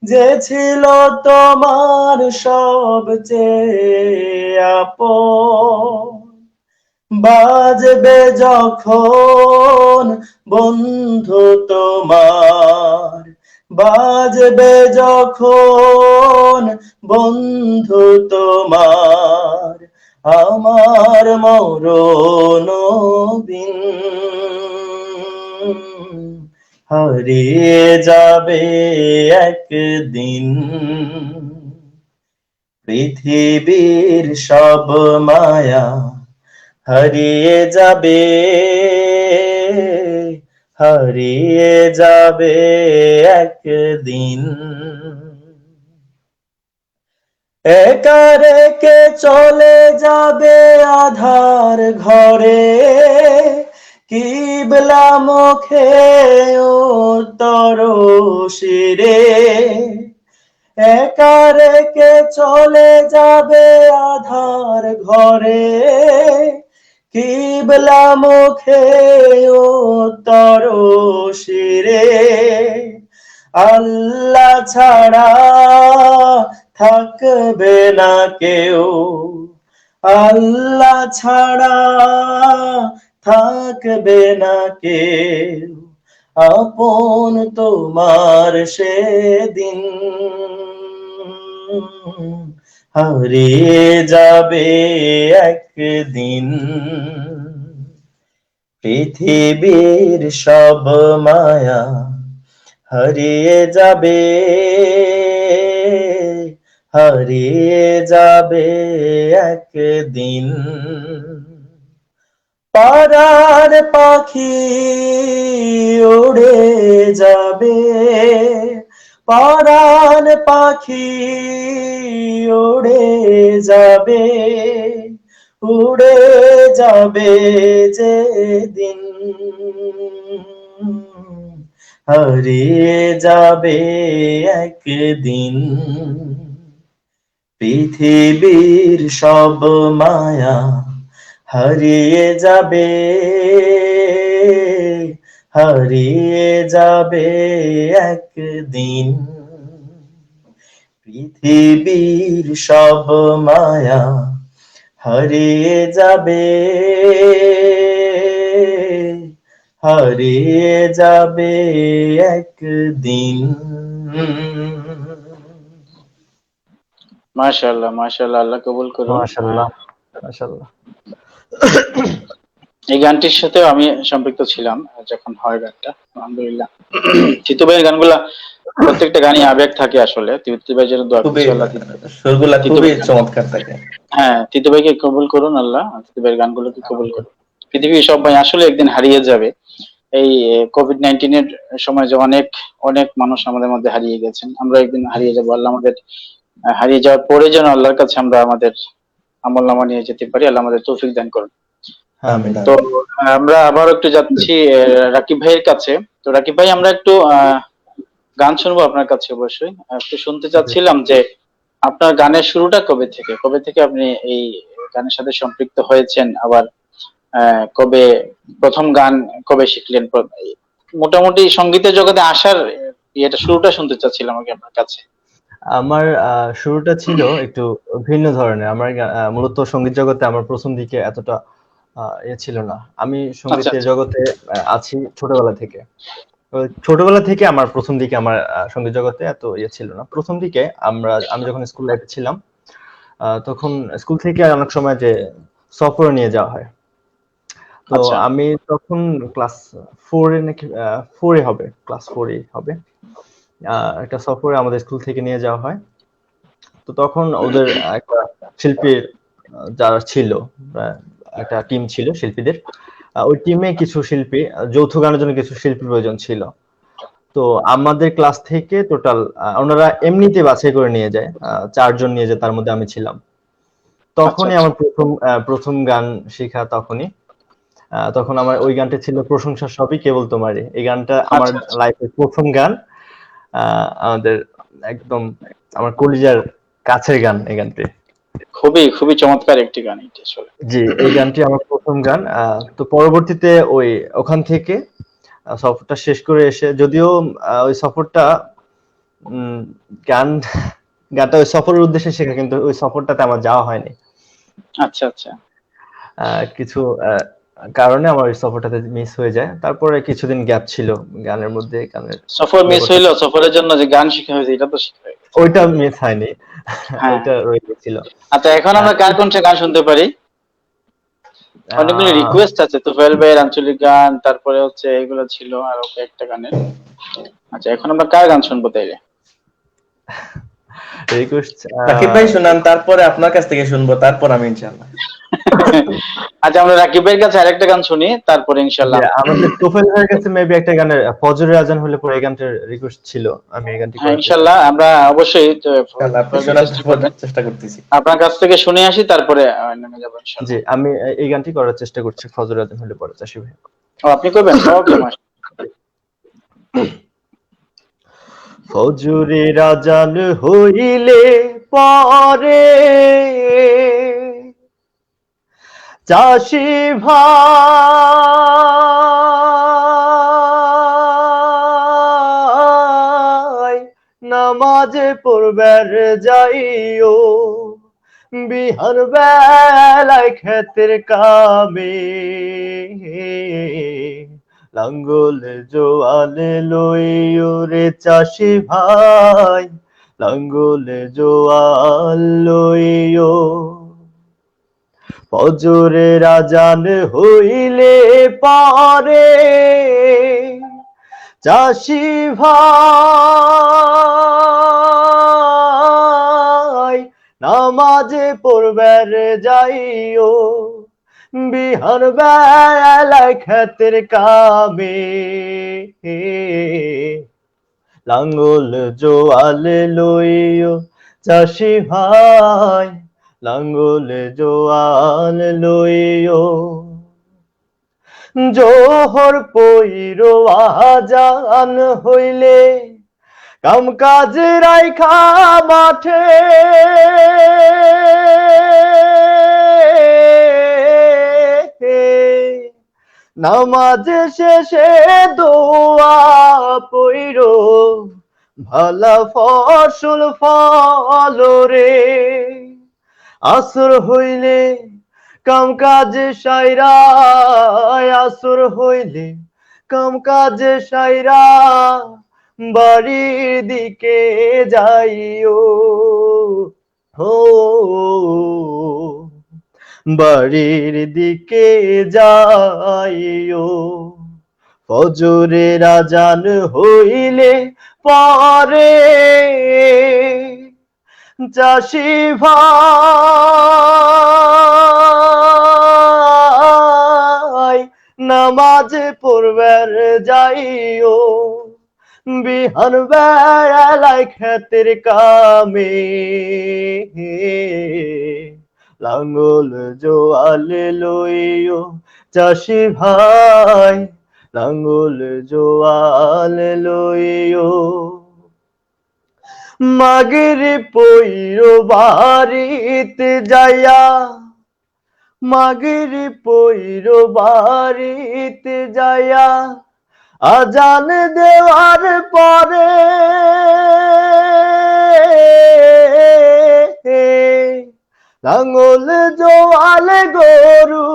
যে ছিল তোমার সবচেয়ে আপন। বাজবে যখন বন্ধু তোমার, বাজবে যখন বন্ধু তোমার, আমার মরণ দিন, হারিয়ে যাবে একদিন। পৃথিবীর সব মায়া হারিয়ে যাবে, হারিয়ে যাবে একদিন। একা রেখে চলে যাবে আধার ঘরে, কিবলা মুখে উত্তর শিরে। একা রেখে চলে যাবে আধার ঘরে, কিবলা মুখে উত্তর শিরে। আল্লাহ ছাড়া থাকবে না কেউ, আল্লাহ ছাড়া থাকবে না কেউ, আপন তোমার সেদিন হারিয়ে যাবে একদিন। পৃথিবীর সব মায়া হারিয়ে যাবে, হারিয়ে যাবে একদিন। পারার পাখি উড়ে যাবে, পারার পাখি উড়ে যাবে, উড়ে যাবে যেদিন হারিয়ে যাবে একদিন। পৃথিবীর সব মায়া হারিয়ে যাবে, হারিয়ে যাবে একদিন। পৃথিবীর সব মায়া হারিয়ে যাবে, হারিয়ে যাবে একদিন। মাশাআল্লাহ, মাশাআল্লাহ, আল্লাহ কবুল করুন। মাশাআল্লাহ, মাশাআল্লাহ। এই গানটির সাথেও আমি সম্পৃক্ত ছিলাম যখন হয় গানটা, আলহামদুলিল্লাহ। তিতু ভাইয়ের গানগুলা প্রত্যেকটা গানই আবেগ থাকে আসলে। তিতু ভাই যেন দোয়া খুবই করছি আল্লাহ সুরগুলা তিতু খুবই ভাই, চমৎকার থাকে। হ্যাঁ তিতু ভাইকে কবুল করুন আল্লাহ, তিতু ভাইয়ের গানগুলোকে কবুল করুন। পৃথিবীর সব ভাই আসলে একদিন হারিয়ে যাবে। এই কোভিড-19 এর সময় যে অনেক অনেক মানুষ আমাদের মধ্যে হারিয়ে গেছেন, আমরা একদিন হারিয়ে যাবো। আল্লাহ আমাদের হারিয়ে যাওয়ার পরে যেন আল্লাহর কাছে আমরা আমাদের আমলনামা নিয়ে যেতে পারি। আল্লাহ আমাদের তৌফিক দান করুন। আমিন তো আমিন। আমরা আবার একটু যাচ্ছি রাকিব ভাইয়ের কাছে। তো রাকিব ভাই, আমরা একটু গান শুনবো আপনার কাছে অবশ্যই। একটু শুনতে চাচ্ছিলাম যে আপনার গানের শুরুটা কবে থেকে, কবে থেকে আপনি এই গানের সাথে সম্পৃক্ত হয়েছেন, আবার কবে প্রথম গান কবে শিখলেন, মোটামুটি সঙ্গীতের জগতে আসার ইয়েটা শুরুটা শুনতে চাচ্ছিলাম আগে আপনার কাছে। আমার শুরুটা ছিল একটু ভিন্ন ধরনের। আমার মূলত সঙ্গীত জগতে আমার প্রথম দিকে এতটা ছিল না। আমি আচ্ছা সঙ্গীতের আচ্ছা জগতে আছি ছোটবেলা থেকে। তো ছোটবেলা থেকে আমার প্রথম দিকে আমার সঙ্গীত জগতে এত ছিল না। প্রথম দিকে আমি যখন স্কুল লাইফে ছিলাম, তখন স্কুল থেকে অনেক সময় যে সফরে নিয়ে যাওয়া হয়। তো আচ্ছা আমি তখন ক্লাস 4 এ নাকি 4 এ হবে, ক্লাস 4 এ হবে। একটা সফরে আমাদের স্কুল থেকে নিয়ে যাওয়া হয়। তো তখন ওদের একটা শিল্পীর যারা ছিল, আহ, একটা টিম ছিল শিল্পীদের। ওই টিমে কিছু শিল্পী, যৌথ গানের জন্য কিছু শিল্পীর প্রয়োজন ছিল। তো আমাদের ক্লাস থেকে টোটাল ওনারা এমনিতে বাছাই করে নিয়ে যায়, 4 জন নিয়ে যায়, তার মধ্যে আমি ছিলাম। আচ্ছা তখনই আচ্ছা আমার প্রথম গান শেখা তখনই। তখন আমার ওই গানটা ছিল প্রশংসা সবই কেবল তোমারই। এই গানটা আমার আচ্ছা আচ্ছা লাইফের প্রথম গান। আমাদের একদম আমার কলিজার কাছের গান এই গানটি। খুবই খুবই চমৎকার একটি গান এটা আসলে। জি, এই গানটি আমার প্রথম গান। তো পরবর্তীতে ওখান থেকে সফরটা শেষ করে এসে, যদিও ওই সফরটা উম, গান গানটা ওই সফরের উদ্দেশ্যে শেখা, কিন্তু ওই সফরটাতে আমার যাওয়া হয়নি। আচ্ছা আচ্ছা কিছু কারণে আমার ওই সফরটাতে মিস হয়ে যায়। তারপরে কিছুদিন গ্যাপ ছিল গানের মধ্যে, গানের সফর মিস ব্যাপারটা হইলো, সফরের জন্য যে গান শেখা হয়েছে এটা তো শেখা হয়ে গেছে। ওইটা মিস হয়নি। হ্যাঁ, ওইটা রয়ে গেছিল। আচ্ছা এখন আহ, আমরা কার কোনটা গান শুনতে পারি? অনেকগুলো আহ, রিকোয়েস্ট আছে, তোফায়েল ভাইয়ের আঞ্চলিক গান, তারপরে হচ্ছে এগুলো ছিল আর একটা গানের। আচ্ছা এখন আমরা কার গান শুনবো তাইলে? রিকোয়েস্ট রাকিব ভাই শুনান, তারপরে আপনার কাছ থেকে শুনবো, তারপর আমি ইনশাআল্লাহ। আচ্ছা, আমরা রাকিব ভাইয়ের কাছে আরেকটা গান শুনি, তারপরে ইনশাল্লাহ যে আমাদের তোফায়েল ভাইয়ের কাছে মেবি একটা গানের ফজরের আজান হলে পরে এই গানটার রিকোয়েস্ট ছিল, আমি এই গানটি হ্যাঁ করার চেষ্টা ইনশাল্লাহ আমরা অবশ্যই তাহলে আপনি ফজল শোনার চেষ্টা করবেন। চেষ্টা করতেছি। আপনার কাছ থেকে শুনে আসি, তারপরে নেমে যাবো ইনশাল্লাহ। জি, আমি এই গানটি করার চেষ্টা করছি ফজরের আজান হলে পরে, চাষি ভাই। ও, আপনি করবেন? ওকে মাস। ফজরের আজান হইলে পরে চাষি ভাই নামাজে পড়বার যাইও, বিহার বেলায় ক্ষেতের কামে লাঙ্গল জোয়ালে লইও রে চাষি ভাই, লাঙ্গল জোয়াল লইও। ফজরের আজান হইলে পরে চাষি ভাই নামাজে পড়বার যাইও, বিহার বেলায় ক্ষেতের কামে লাঙ্গল জোয়ালে লইও চাষি ভাই, লাঙ্গল জোয়াল লইও। জোহর পইরো আজান হইলে কাম কাজে রাইখা মাঠে নামাজ শেষে দোয়া পইরো, ভালা ফসল ফল রে। আসর হইলে কাম কাজে সাইরা, আসর হইলে কাম কাজে সাইরা বাড়ির দিকে যাইও, হো বাড়ির দিকে যাইও। ফজরের আজান হইলে পরে চাষি ভাই নামাজে পড়বার যাইও, বিহান বেলায় ক্ষেতের কামে লাঙ্গল জোয়ালে লইও চাষি ভাই, লাঙ্গল জোয়াল লইও। মাগের পইরো বাড়িতে যাইয়া, মাগের পইরো বাড়িতে যাইয়া আজান দেওয়ার পরে লাঙ্গল জোয়াল গরু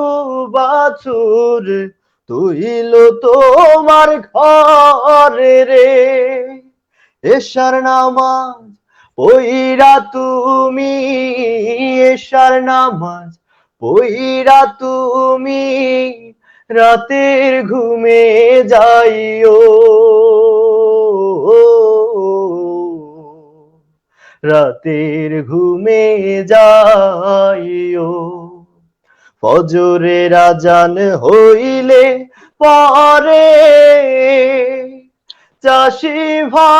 বাছুর তুইল তোমার ঘরে রে। এশার নামাজ পইরা তুমি, এশার নামাজ পইরা তুমি রাতের ঘুমে যাইও, রাতের ঘুমে যাইও। ফজরের আজান হইলে পরে চাষি ভাই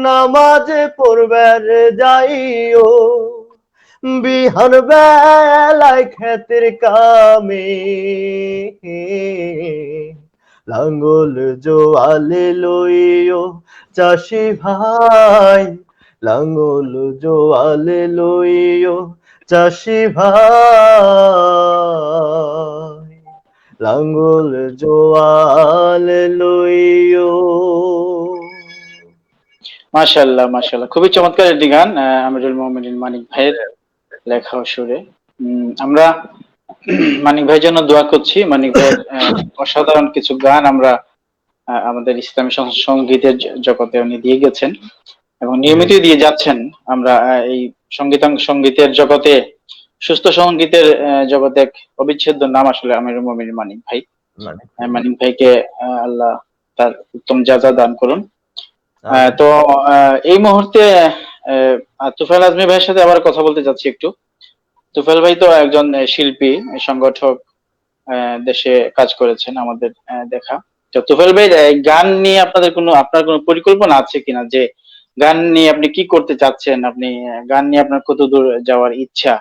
নামাজে পড়বার যাইও, বিহান বেলায় ক্ষেতের কামে লাঙ্গল জোয়ালে লইও চাষি ভাই, লাঙ্গল জোয়ালে লইও চাষি ভাই, লাঙ্গল জোয়াল লইও। মাশাআল্লাহ মাশাআল্লাহ, খুবই চমৎকার একটি গান, আমিরুল মুমিনিন মানিক ভাইয়ের লেখা ও সুরে। আমরা মানিক ভাইয়ের জন্য দোয়া করছি। মানিক ভাইয়ের অসাধারণ কিছু গান আমরা আমাদের ইসলামী সঙ্গীতের জগতে উনি দিয়ে গেছেন এবং নিয়মিত দিয়ে যাচ্ছেন। আমরা এই সঙ্গীতের জগতে, সুস্থ সঙ্গীতের জগতে এক অবিচ্ছেদ্য নাম আসলে আমিরুল মুমিনিন মানিক ভাই। মানিক ভাইকে আল্লাহ তার উত্তম যাজা দান করুন। তো এই মুহূর্তে তুফাইল আজমি ভাইয়ের সাথে আবার কথা বলতে চাচ্ছি একটু। তুফাইল ভাই তো একজন শিল্পী, সংগঠক, দেশে কাজ করেছেন আমাদের দেখা। তো তুফাইল ভাই, গান নিয়ে আপনার কোনো পরিকল্পনা আছে কিনা, যে গান নিয়ে আপনি কি করতে চাচ্ছেন, আপনি গান নিয়ে আপনার কত দূর যাওয়ার ইচ্ছা,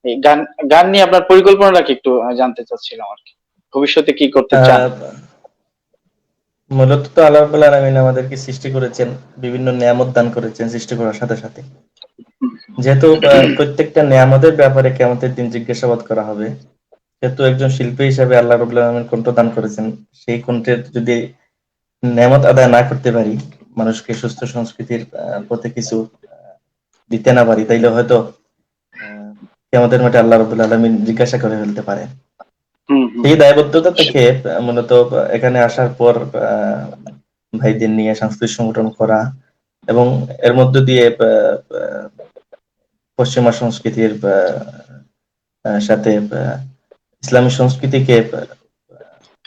এই গান গান নিয়ে আপনার পরিকল্পনাটা কি একটু জানতে চাচ্ছিলাম আর কি, ভবিষ্যতে কি করতে চান? আহ, মূলত তো আল্লাহ রাব্বুল আলামিন আমাদেরকে সৃষ্টি করেছেন, বিভিন্ন নিয়ামত দান করেছেন সৃষ্টি করার সাথে সাথে। যেহেতু প্রত্যেকটা নিয়ামতের ব্যাপারে কিয়ামতের দিন জিজ্ঞাসাবাদ করা হবে, যেহেতু একজন শিল্পী হিসেবে আল্লাহ রাব্বুল আলামিন কণ্ঠ দান করেছেন, সেই কণ্ঠের যদি নেয়ামত আদায় না করতে পারি, মানুষকে সুস্থ সংস্কৃতির প্রতি কিছু দিতে না পারি, তাইলে হয়তো কিয়ামতের মাঠে আল্লাহ রাব্বুল আলামিন জিজ্ঞাসা করে ফেলতে পারে। হুম হুম। সেই দায়বদ্ধতা থেকে মূলত এখানে আসার পর ভাইদের নিয়ে সাংস্কৃতিক সংগঠন করা, এবং এর মধ্য দিয়ে পশ্চিমা সংস্কৃতির সাথে ইসলামী সংস্কৃতিকে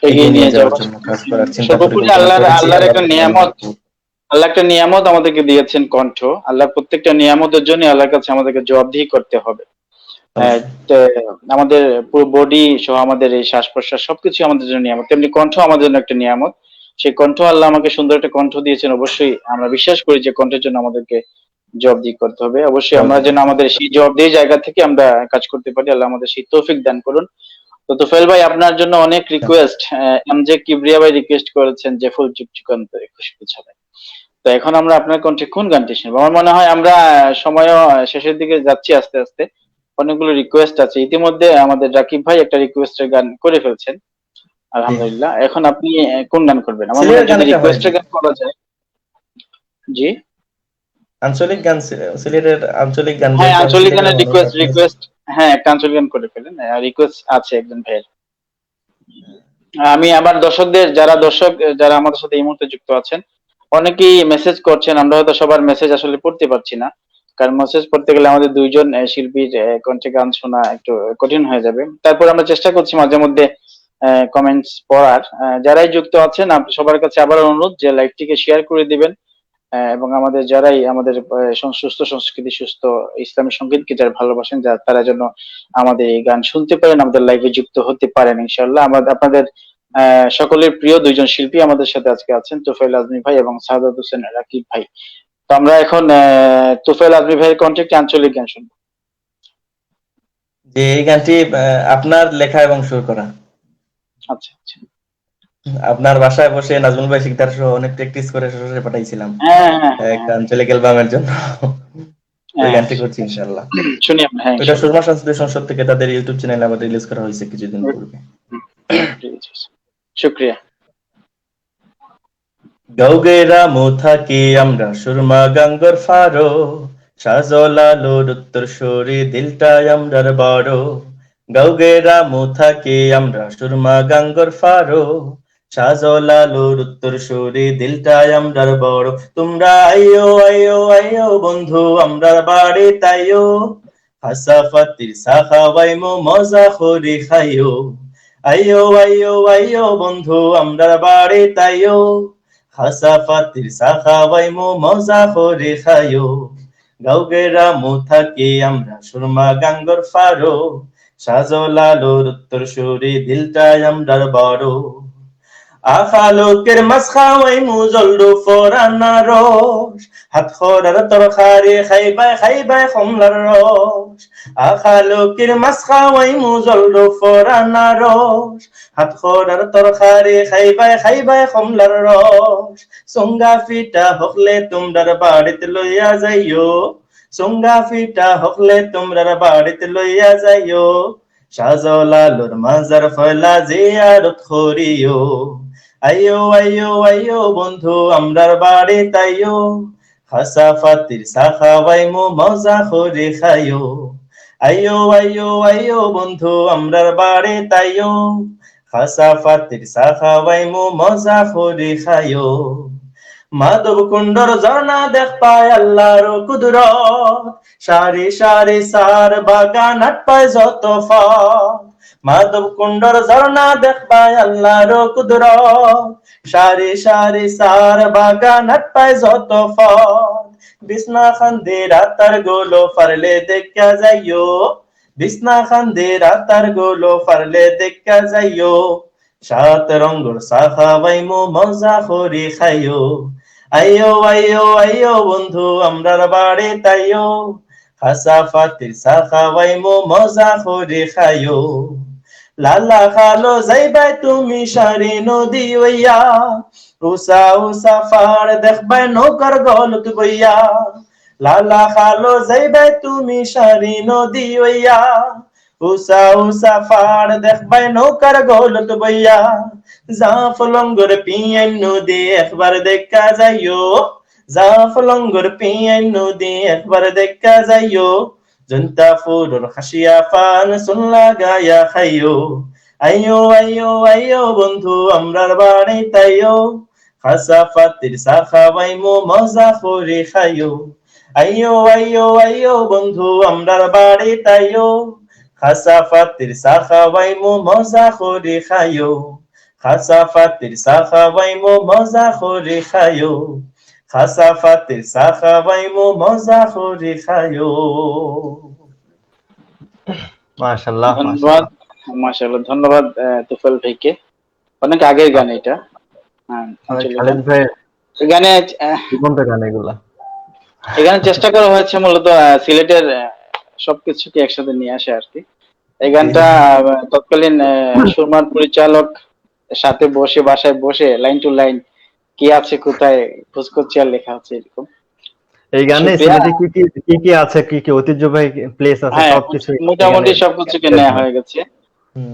এগিয়ে এগিয়ে নিয়ে নিয়ে যাওয়ার যাওয়া। জন্য কাজ করার চিন্তা সর্বোপরি পরিকল্পনা আল্লাহর করেছি। আল্লাহর আল্লাহ একটা রাব্বুল নিয়ামত, আলামিন আল্লাহ একটা নিয়ামত আমাদেরকে দিয়েছেন কণ্ঠ। আল্লাহ প্রত্যেকটা নিয়ামতের জন্য আল্লাহর কাছে আমাদেরকে জবাবদিহি করতে হবে। আহ, অবশ্যই। তো আমাদের পুরো বডি সহ আমাদের এই শ্বাস প্রশ্বাস সবকিছু আমাদের জন্য নিয়ামত, তেমনি কণ্ঠ আমাদের জন্য একটা নিয়ামত। সেই কণ্ঠ আল্লাহ আমাকে সুন্দর একটা কণ্ঠ দিয়েছেন, অবশ্যই আমরা বিশ্বাস করি যে কণ্ঠের জন্য আমাদেরকে জবাবদিহি করতে হবে। অবশ্যই আমরা যেন আমাদের সেই জবাবদিহি জায়গা থেকে আমরা কাজ করতে পারি, আল্লাহ আমাদের সেই তৌফিক দান করুন। তো তোফায়েল ভাই, আপনার জন্য অনেক রিকোয়েস্ট। এমজে কিবরিয়া ভাই রিকোয়েস্ট করেছেন যে ফুল চুকচুকান্তরে খুশবু ছড়ায়। তো এখন আমরা আপনার কণ্ঠে কোন গানটি শুনবো? আমার মনে হয় আমরা সময়ও শেষের দিকে যাচ্ছি আস্তে আস্তে। অনেকগুলো রিকোয়েস্ট আছে, ইতিমধ্যে আমাদের রাকিব ভাই একটা রিকোয়েস্টের গান করে ফেলছেন, জি, আলহামদুলিল্লাহ। এখন আপনি কোন গান করবেন? আমার মনে সিলেটের হয় গান যদি একটা হয় জি, রিকোয়েস্টের গান করা যায়। জি, আঞ্চলিক গান, সিলেটের আঞ্চলিক গান, হ্যাঁ যেহেতু আমি আঞ্চলিক সিলেটের গানের মানুষ রিকোয়েস্ট আপনি। রিকোয়েস্ট হ্যাঁ, একটা আঞ্চলিক গান করে ফেলেন, রিকোয়েস্ট আছে একজন ভাইয়ের। আমি আবার দর্শকদের, যারা আমাদের সাথে এই মুহূর্তে যুক্ত আছেন, অনেকেই মেসেজ করছেন, আমরা হয়তো সবার মেসেজ আসলে পড়তে পারছি না, কারণ মেসেজ পড়তে গেলে আমাদের দুইজন শিল্পীর কণ্ঠে গান শোনা একটু কঠিন হয়ে যাবে। তারপর আমরা চেষ্টা করছি মাঝে মধ্যে কমেন্টস পড়ার। যারাই যুক্ত আছেন, সবার কাছে আবার অনুরোধ যে লাইভটিকে শেয়ার করে দিবেন, এবং আমাদের যারাই আমাদের সুস্থ সংস্কৃতি, সুস্থ ইসলামী সঙ্গীতকে যারা ভালোবাসেন, তারা যেন আমাদের এই গান শুনতে পারেন, আমাদের লাইভে যুক্ত হতে পারেন ইনশাআল্লাহ। আমাদের আপনাদের সকলের প্রিয় দুইজন শিল্পী আমাদের সাথে আজকে আছেন, তোফায়েল আজমি ভাই এবং সাদাত হোসেন রাকিব ভাই। তো আমরা এখন তোফায়েল আজমি ভাইয়ের কণ্ঠে একটি আঞ্চলিক গান শুনবো। যে এই গানটি আপনার লেখা এবং সুর করা, আচ্ছা আচ্ছা। আপনার বাসায় বসে নাজমুল ভাই শিকদার সহ অনেক প্র্যাকটিস করে শ্বশুরে পাঠাইছিলাম হ্যাঁ হ্যাঁ এক হ্যাঁ আঞ্চলিক অ্যালবামের জন্য। ওই হ্যাঁ গানটি হ্যাঁ, করছি ইনশাআল্লাহ। শুনি আমরা, হ্যাঁ ওইটা ইনশাআল্লাহ। সুরমা সংস্কৃতি সংসদ থেকে তাদের ইউটিউব চ্যানেলে আবার রিলিজ করা হয়েছে কিছুদিন পূর্বে। শুক্রিয়া। গাউগেরা থাকি আমরা সুরমা গাঙ্গর ফারো, সাজলালোর উত্তর সরি দিলটাই আমরার বড়। গাউগেরা থাকি আমরা সুরমা গাঙ্গর ফারো, সাজলালোর উত্তর সরি দিলটাই আমরার বড়। তোমরা আইও আইও আইও বন্ধু আমরার বাড়ি তাইও, হাসাফাতির সাখাওয়াইমো মজা করি খাইও। আইও আইও আইও বন্ধু আমরার বাড়ি তাইও, হাসাফাতির সাখাওয়াইমো মজা করে খাইও। গাউগেরা থাকি আমরা সুরমা গাঙ্গর ফারো, সাজলালোর উত্তর সুরি দিলটাই আমরার বড়। আখালোকের মাছ খাওয়াই মুজল্লু ফোরানা রস, হাত খরার তরকারি খাইবাই খাইবাই কমলার রস। আখালোকের মাছ খাওয়াই মুজল্লু ফোরানা রস, হাত খরার তরকারি খাইবাই খাইবাই কমলার রস। সঙ্গা ফিটা হকলে তোমরার বাড়িতে লইয়া যাইও, সঙ্গা ফিটা হকলে তোমরার বাড়িতে লইয়া যাইও। শাহজালালুর মাজার ফয়লা জিয়ারত করিও। আইও আইও আইও বন্ধু আমরার বাড়ি তাইও, হাসাফাতির সাখাওয়াইমো মজা করে খাইও। আইও আইও আইও বন্ধু আমরার বাড়ি তাইও, হাসাফাতির সাখাওয়াইমো মজা করে খাইও। মাধব কুণ্ডর ঝর্ণা দেখ পায় আল্লাহর কুদরত, সারি সারি সার বাগান আট পায় যত ফল। মাধব কুণ্ডর ঝর্ণা দেখ পায় আল্লাহর কুদরত, সারি সারি সার বাগান আট পায় যত ফল। বিছনা খান্দে রাতার গোলো ফারলে দেখা যাইও, বিছনা খান্দে রাতার গোলো ফারলে দেখা যাইও, সাত রঙ্গর সাখা বাইমো মজা করে খাইও, আইও আইও আইও বন্ধু আমরার বাড়ি তাইও, খাসা ফাতির সাখা বাইমো মজা করে খাইও, লালা খালো যাইবাই তুমি সারি নদী হইয়া, উষা উষা ফাড় দেখবাই নৌকার গলত বইয়া, লালা খালো যাইবাই তুমি সারি নদী হইয়া, উষা উষা ফাড় দেখবাই নৌকার গলত বইয়া, জাফ লঙ্গর পিয়াই নদী একবার দেখা যাইও, জাফ লঙ্গর পিয়াই নদী একবার দেখা যাইও, জন্তা ফুরুর খাসিয়া ফান সুনলা গায়া খাইও, আইও আইও আইও বন্ধু আমরার বাড়ি তাইও, খাসা ফাতির সাখা বাইমো মজা করে খাইও, আইও আইও আইও বন্ধু আমরার বাড়ি তাইও, খাসা ফাতির সাখা বাইমো মজা করে খাইও, খাসা ফাতির সাখা বাইমো মজা করে খাইও, খাসা ফাতির সাখা বাইমো মজা করে খাইও। মাশাআল্লাহ, ধন্যবাদ, মাশাআল্লাহ, ধন্যবাদ তুফাইল ভাইকে। অনেক আগের গান এটা। হ্যাঁ, actually খালেদ ভাই এই গানে জীবন্ত গান এগুলা। এখানে চেষ্টা করা হয়েছে মূলত সিলেটের সবকিছুকে একসাথে নিয়ে আসে আর কি। এই গানটা তৎকালীন সুরমার পরিচালক সাথে বসে বাসায় বসে লাইন টু লাইন কি আছে কোথায় খোঁজ করছে আর লেখা হচ্ছে এরকম। এই গানে শুক্রিয়া। সিলেটে কি কি আছে, কি কি ঐতিহ্যবাহী প্লেস আছে, হ্যাঁ, সবকিছু মোটামুটি সবকিছুকে নেওয়া হয়ে গেছে।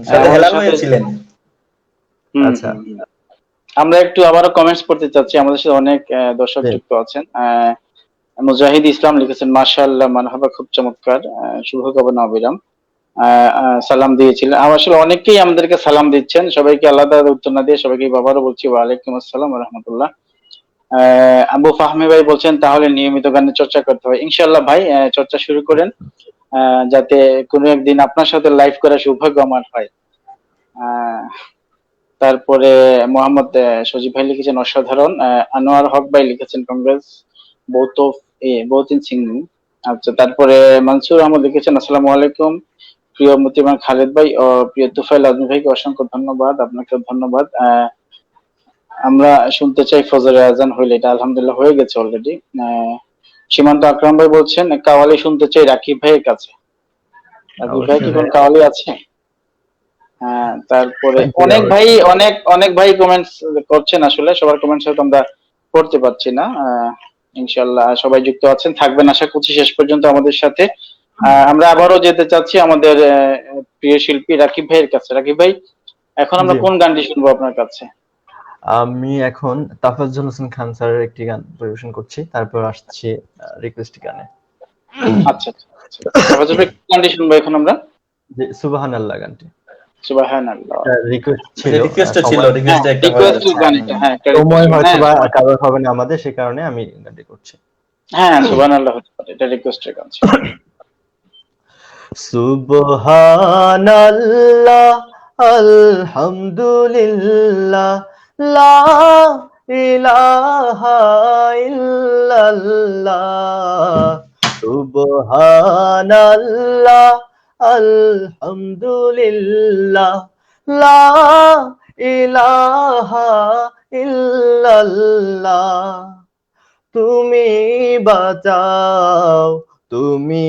সাথে আমাদের হেলাল সাথে- ভাইও ছিলেন। আচ্ছা। আমরা একটু আবারও কমেন্টস পড়তে চাচ্ছি, আমাদের সাথে অনেক দর্শক জি। যুক্ত আছেন। মুজাহিদ ইসলাম লিখেছেন মাশাআল্লাহ মারহাবা, খুব চমৎকার, শুভকামনা অবিরাম। সালাম দিয়েছিলেন। আসলে অনেকেই আমাদেরকে সালাম দিচ্ছেন, সবাইকে আলাদা উত্তর না দিয়ে সবাইকে বাবারও বলছি ওয়ালাইকুম আসসালাম ওয়া রাহমাতুল্লাহ। আবু ফাহমি ভাই বলছেন তাহলে নিয়মিত গানের চর্চা করতে হবে। ইনশাআল্লাহ ভাই, চর্চা শুরু করেন, যাতে কোনো একদিন আপনার সাথে লাইভ করার সৌভাগ্য আমার হয়। আহ, তারপরে মোহাম্মদ সজীব ভাই লিখেছেন অসাধারণ। আনোয়ার হক ভাই লিখেছেন Congress both of both in singing. আচ্ছা, তারপরে মনসুর আহমদ লিখেছেন আসসালামু আলাইকুম প্রিয় মতিমান খালেদ ভাই ও প্রিয় তুফাইল আজমি ভাইকে অসংখ্য ধন্যবাদ, আপনাকে ধন্যবাদ। আমরা শুনতে চাই ফজরের আজান হইলে, এটা আলহামদুলিল্লাহ হয়ে গেছে অলরেডি। সীমান্ত আকরাম ভাই বলছেন কাওয়ালি শুনতে চাই রাকিব ভাইয়ের কাছে। রাকিব ভাই কি কোন কাওয়ালি আছে? তারপরে অনেক ভাই অনেক ভাই কমেন্টস করছেন, আসলে সবার কমেন্টস হয়তো আমরা পড়তে পারছি না। ইনশাআল্লাহ সবাই যুক্ত আছেন, থাকবেন আশা করছি শেষ পর্যন্ত আমাদের সাথে। আমরা আবারও যেতে চাচ্ছি আমাদের প্রিয় শিল্পী রাকিব ভাইয়ের কাছে। রাকিব ভাই, এখন আমরা জি। কোন গানটি শুনবো আপনার কাছে? আমি এখন তাফাজ্জল হোসেন খান স্যারের একটি গান পরিবেশন করছি, তারপর আসছি রিকোয়েস্ট গানে। আচ্ছা আচ্ছা আচ্ছা, তারপর কোন গানটি শুনবো এখন আমরা? যে সুবহানাল্লাহ গানটি সুবহানাল্লাহ। রিকোয়েস্ট ছিল, রিকোয়েস্ট ছিল, সময় রিকোয়েস্ট একটা হয়ে রিকোয়েস্ট যাচ্ছে। গান এটা, হ্যাঁ একটা সময় রিকোয়েস্ট, হয়তো বা হ্যাঁ কারোর হবে না আমাদের, সে কারণে আমি গানটি করছি। হ্যাঁ সুবহানাল্লাহ হতে পারে, এটা রিকোয়েস্টের গান ছিল। সুবহানাল্লাহ আলহামদুলিল্লাহ লা ইলাহা ইল্লাল্লাহ, সুবহানাল্লাহ আলহামদুলিল্লাহ লা ইলাহা ইল্লাল্লাহ, তুমি বাঁচাও তুমি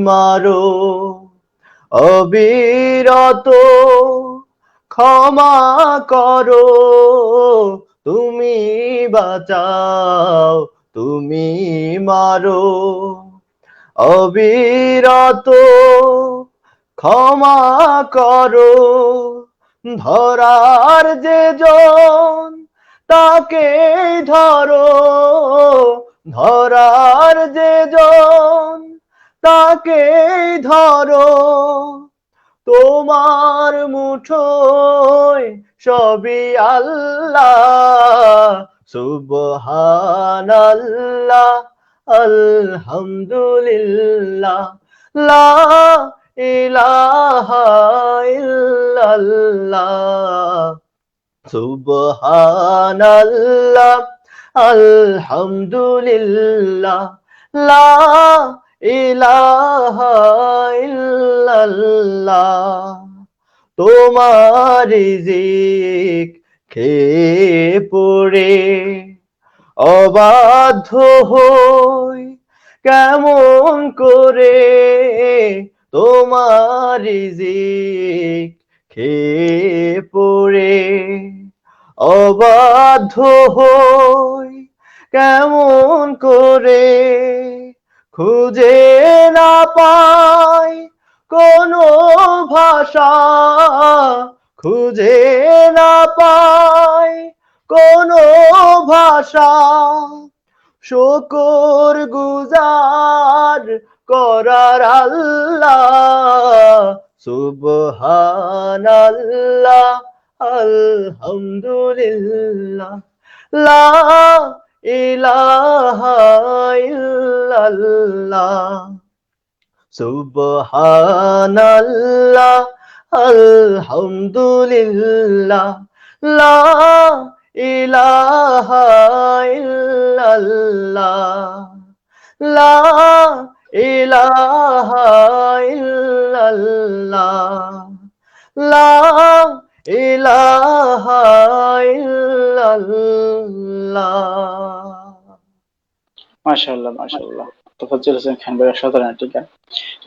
মারো, অবিরত ক্ষমা করো, তুমি বাঁচাও তুমি মারো, অবিরত ক্ষমা করো, ধরার যে জন তাকে ধরো, ধরার যে জন তাকে ধরো, তোমার মুঠোয় সবই আল্লাহ, সুবহানাল্লাহ আলহামদুলিল্লাহ লা ইলাহা ইল্লাল্লাহ, সুবহানাল্লাহ আলহামদুলিল্লাহ লা ইলাহা ইল্লাল্লাহ। তোমার রিজিক খেয়ে পড়ে অবাধ্য হই কেমন করে, তোমার রিজিক খেয়ে পড়ে অবাধ্য হই কেমন করে, খুঁজে না পাই কোনো ভাষা, খুঁজে না পাই কোনো ভাষা, শুকর গুজার করার আল্লাহ, সুবহানাল্লাহ, আলহামদুলিল্লাহ, লা ইলাহা ইল্লাল্লাহ, সুবহানাল্লাহ, আলহামদুলিল্লাহ, লা ইলাহা ইল্লাল্লাহ, লা ইলাহা ইল্লাল্লাহ, লা ইলাহা ইল্লাল্লাহ। মাশাআল্লাহ, মাশাআল্লাহ। তোফাজ্জল হোসেন খান ভাই অসাধারণ একটি গান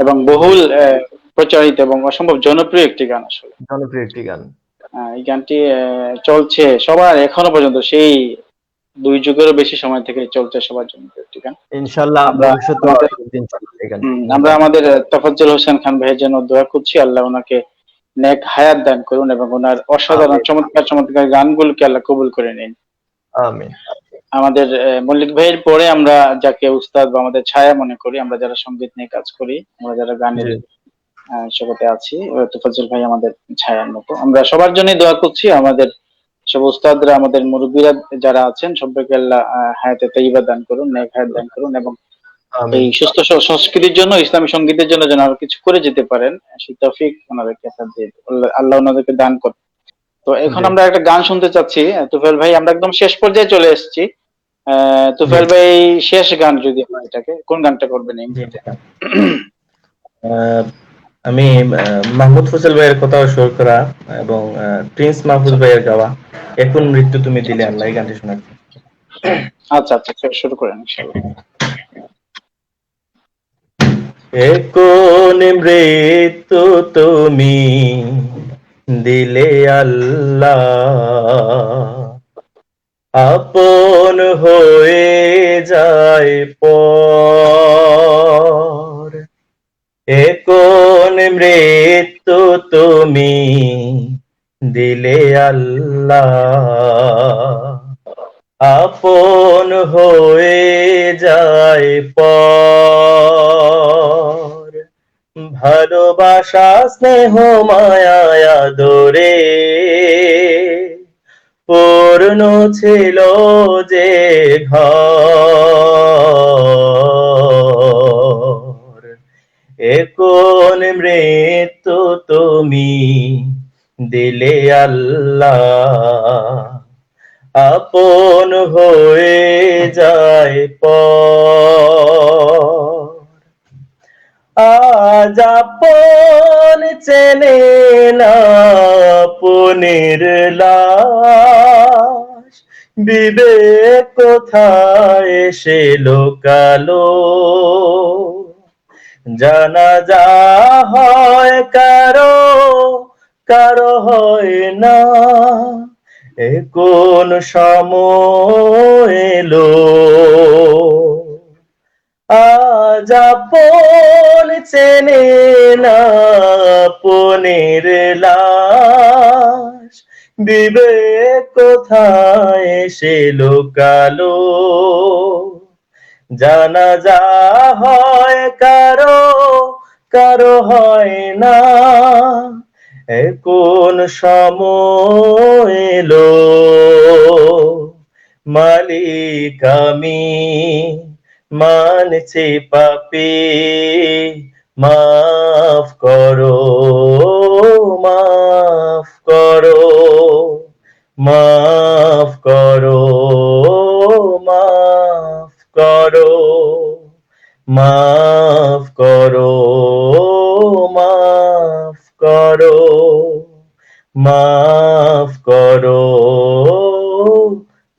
এবং বহুল প্রচারিত এবং অসম্ভব জনপ্রিয় একটি গান আসলে। জনপ্রিয় একটি গান। এই গানটি চলছে সবার এখনো পর্যন্ত, সেই 2 যুগেরও বেশি সময় থেকে চলছে সবার জন্য একটি গান। ইনশাআল্লাহ আমরা ভবিষ্যতেও এটা দিন চলবে এই গান। আমরা আমাদের তোফাজ্জল হোসেন খান ভাইয়ের জন্য দোয়া করছি, আল্লাহ ওনাকে নেক হায়াত দান করুন এবং ওনার অসাধারণ আমিন, চমৎকার চমৎকার গানগুলোকে আল্লাহ কবুল করে নিন। আমিন। আমাদের মল্লিক ভাইয়ের পরে আমরা যাকে উস্তাদ বা আমাদের ছায়া মনে করি, আমরা যারা সঙ্গীত নিয়ে কাজ করি, আমরা যারা গানের জি, জগতে আছি, তোফাজ্জল ভাই আমাদের ছায়ার মতো। আমরা সবার জন্যই দোয়া করছি, আমাদের সব উস্তাদরা, আমাদের মুরব্বীরা যারা আছেন, সবাইকে আল্লাহ হায়াতে তাইয়্যিবা দান করুন, নেক হায়াত দান করুন এবং আমিন। এই সুস্থ সংস্কৃতির জন্য, ইসলামী সংগীতের জন্য যেন আরো কিছু করে যেতে পারেন, সেই তৌফিক ওনাদেরকে আল্লাহ দিয়ে দিন। আল্লাহ ওনাদেরকে দান করুন। তো এখন জি, আমরা একটা গান শুনতে চাচ্ছি তুফাইল ভাই, আমরা একদম শেষ পর্যায়ে চলে এসেছি। জি তুফাইল ভাই শেষ গান যদি হয়, এটাকে কোন গানটা করবেন এই জি মুহূর্তে? আহ, আমি মাহমুদ ফজল ভাইয়ের কথাও সুর করা এবং প্রিন্স মাহফুজ আচ্ছা ভাইয়ের গাওয়া এখন মৃত্যু তুমি দিলে আচ্ছা আল্লাহ, এই গানটি শোনাচ্ছি। আচ্ছা আচ্ছা আচ্ছা, শুরু করেন ইনশাআল্লাহ। এখন মৃত্যু তুমি দিলে আল্লাহ, আপন হয়ে যায় পর, এখন মৃত্যু তুমি দিলে আল্লাহ, আপন হয়ে যায় পর, ভালোবাসা স্নেহ মায়া আদরে পূর্ণ ছিল যে ঘর, এখন মৃত্যু তুমি দিলে আল্লাহ, আপন হয়ে যায় পর, আজ আপন চেনে না আপনের লাশ, বিবেক কোথায় এসে লোকালো, জানাজা হয় কারো কারো হয় না, এ কোন সময় এলো, আজ আপন চেনে না আপনের লাশ, বিবেক কোথায় এসে লোকালো, জানাজা হয় কারো কারো হয় না, এখন সময় এলো, মালিক আমি মানছি পাপী, মাফ করো মাফ করো, মাফ করো মাফ করো, মাফ করো, মাফ করো, মাফ করো,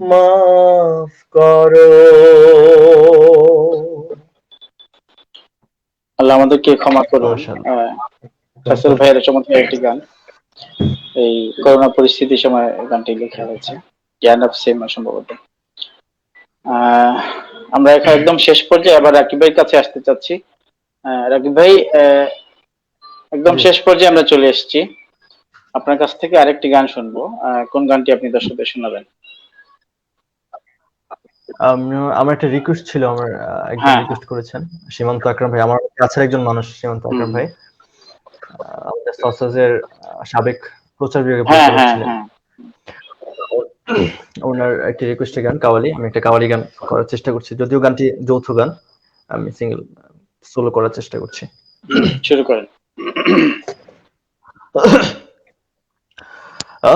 মাফ করো। আল্লাহ আমাদেরকে ক্ষমা করুন। মাশাআল্লাহ। ফয়সাল ভাইয়ের চমৎকার একটি গান, এই করোনা পরিস্থিতির সময় গানটি লেখা হয়েছে, জ্ঞান অফ সেম সম্ভবত। আহ, আমরা এখন একদম শেষ পর্যায়ে আবার রাকিব ভাইয়ের কাছে আসতে চাচ্ছি। রাকিব ভাই, একদম জি। শেষ পর্যায়ে আমরা চলে এসেছি। আপনার কাছ থেকে আরেকটি গান শুনবো, কোন গানটি আপনি দর্শকদের শোনাবেন? আমার একটা রিকোয়েস্ট ছিল, আমার একজন হ্যাঁ, হ্যাঁ। রিকোয়েস্ট করেছেন, সীমান্ত আকরাম ভাই, আমার কাছের একজন মানুষ সীমান্ত আকরাম হুম। ভাই। আমাদের সসেজের সাবেক প্রচার বিভাগের হ্যাঁ, পরিচালক হ্যাঁ, ছিলেন। হ্যাঁ। ওনার একটি রিকোয়েস্টের গান কাওয়ালি, আমি একটা কাওয়ালি গান করার চেষ্টা করছি, যদিও গানটি যৌথ গান, আমি সিঙ্গেল সোলো করার চেষ্টা করছি। শুরু করেন।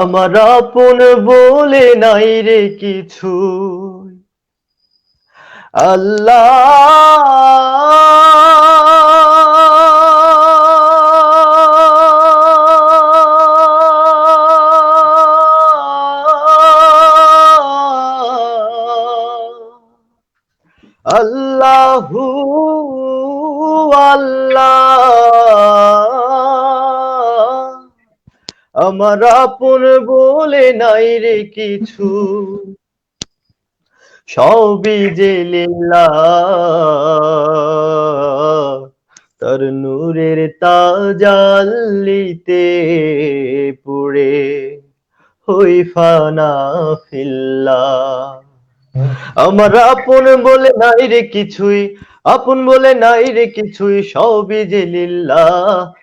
আমার আপন বলে নাই রে কিছু, আল্লাহ, আল্লাহু আল্লাহ, আমার আপন বলে নাই রে কিছু, সবই যে লিল্লাহ, তার নূরের তাজাল্লিতে পুড়ে হই ফানা ফিল্লাহ। আমার আপন বলে নাই রে কিছুই, আপন বলে নাই রে কিছুই, সবই যে লিল্লাহ,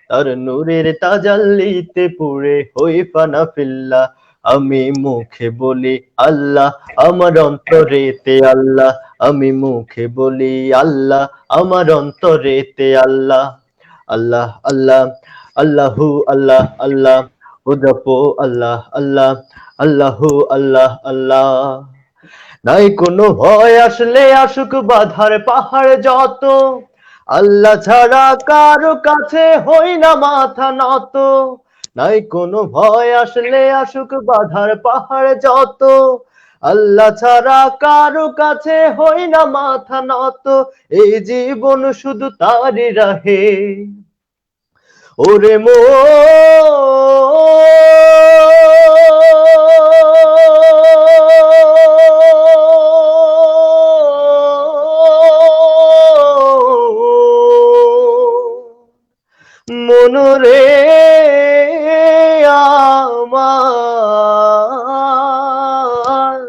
তার নূরের তাজাল্লিতে পুড়ে হই ফানা ফিল্লাহ। আমি মুখে বলি আল্লাহ, আমার অন্তরেতে আল্লাহ, আমি মুখে বলি আল্লাহ, আমার অন্তরেতে আল্লাহ। আল্লাহ আল্লাহ, আল্লাহু আল্লাহ আল্লাহ, ও জপো আল্লাহ আল্লাহ, আল্লাহু আল্লাহ আল্লাহ। নাই কোনো ভয়, আসলে আসুক বাধার পাহাড় যত, আল্লাহ ছাড়া কারো কাছে হই না মাথা নত। নাই কোনো ভয়, আসলে আসুক বাধার পাহাড় যত, আল্লাহ ছাড়া কারো কাছে হই না মাথা নত। এই জীবন শুধু তারই রাহে, ওরে মনরে আমার,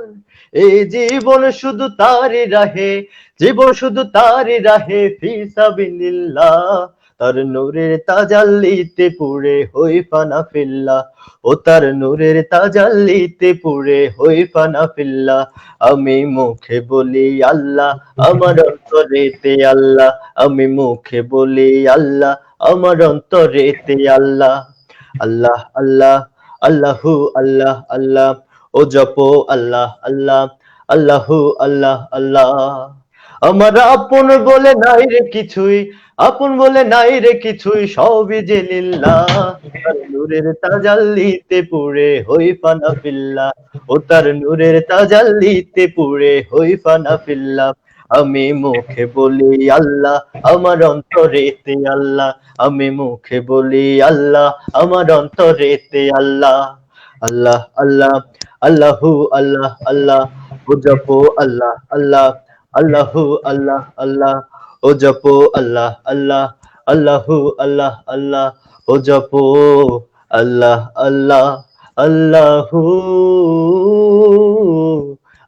এই জীবন শুধু তারই রাহে, জীবন শুধু তারই রাহে, ফি সাবিলিল্লাহ, তার নূরের তাজাল্লিতে পুড়ে হই ফানা ফিল্লাহ, ও তার নূরের তাজাল্লিতে পুড়ে হই ফানা ফিল্লাহ। আমি মুখে বলি আল্লাহ, আমার অন্তরেতে আল্লাহ, আমি মুখে বলি আল্লাহ, আমার অন্তরেতে আল্লাহ। আল্লাহ আল্লাহ, আল্লাহু আল্লাহ আল্লাহ, ও জপো আল্লাহ আল্লাহ, আল্লাহু আল্লাহ আল্লাহ। আমার আপন বলে নাই রে কিছুই, আপন বলে নাই রে কিছুই, সবই যে লিল্লাহ, তার নূরের তাজাল্লিতে পুড়ে হই ফানা ফিল্লাহ, ও তার নূরের তাজাল্লিতে পুড়ে হই ফানা ফিল্লাহ। আমি মুখে বলি আল্লাহ, আমার অন্তরেতে আল্লাহ, আমি মুখে বলি আল্লাহ, আমার অন্তরেতে আল্লাহ। আল্লাহ আল্লাহ, আল্লাহু আল্লাহ আল্লাহ, ও জপো আল্লাহ আল্লাহ, আল্লাহু আল্লাহ আল্লাহ, ও জপো আল্লাহ আল্লাহ, আল্লাহু আল্লাহ আল্লাহ, ও জপো আল্লাহ আল্লাহ, আল্লাহু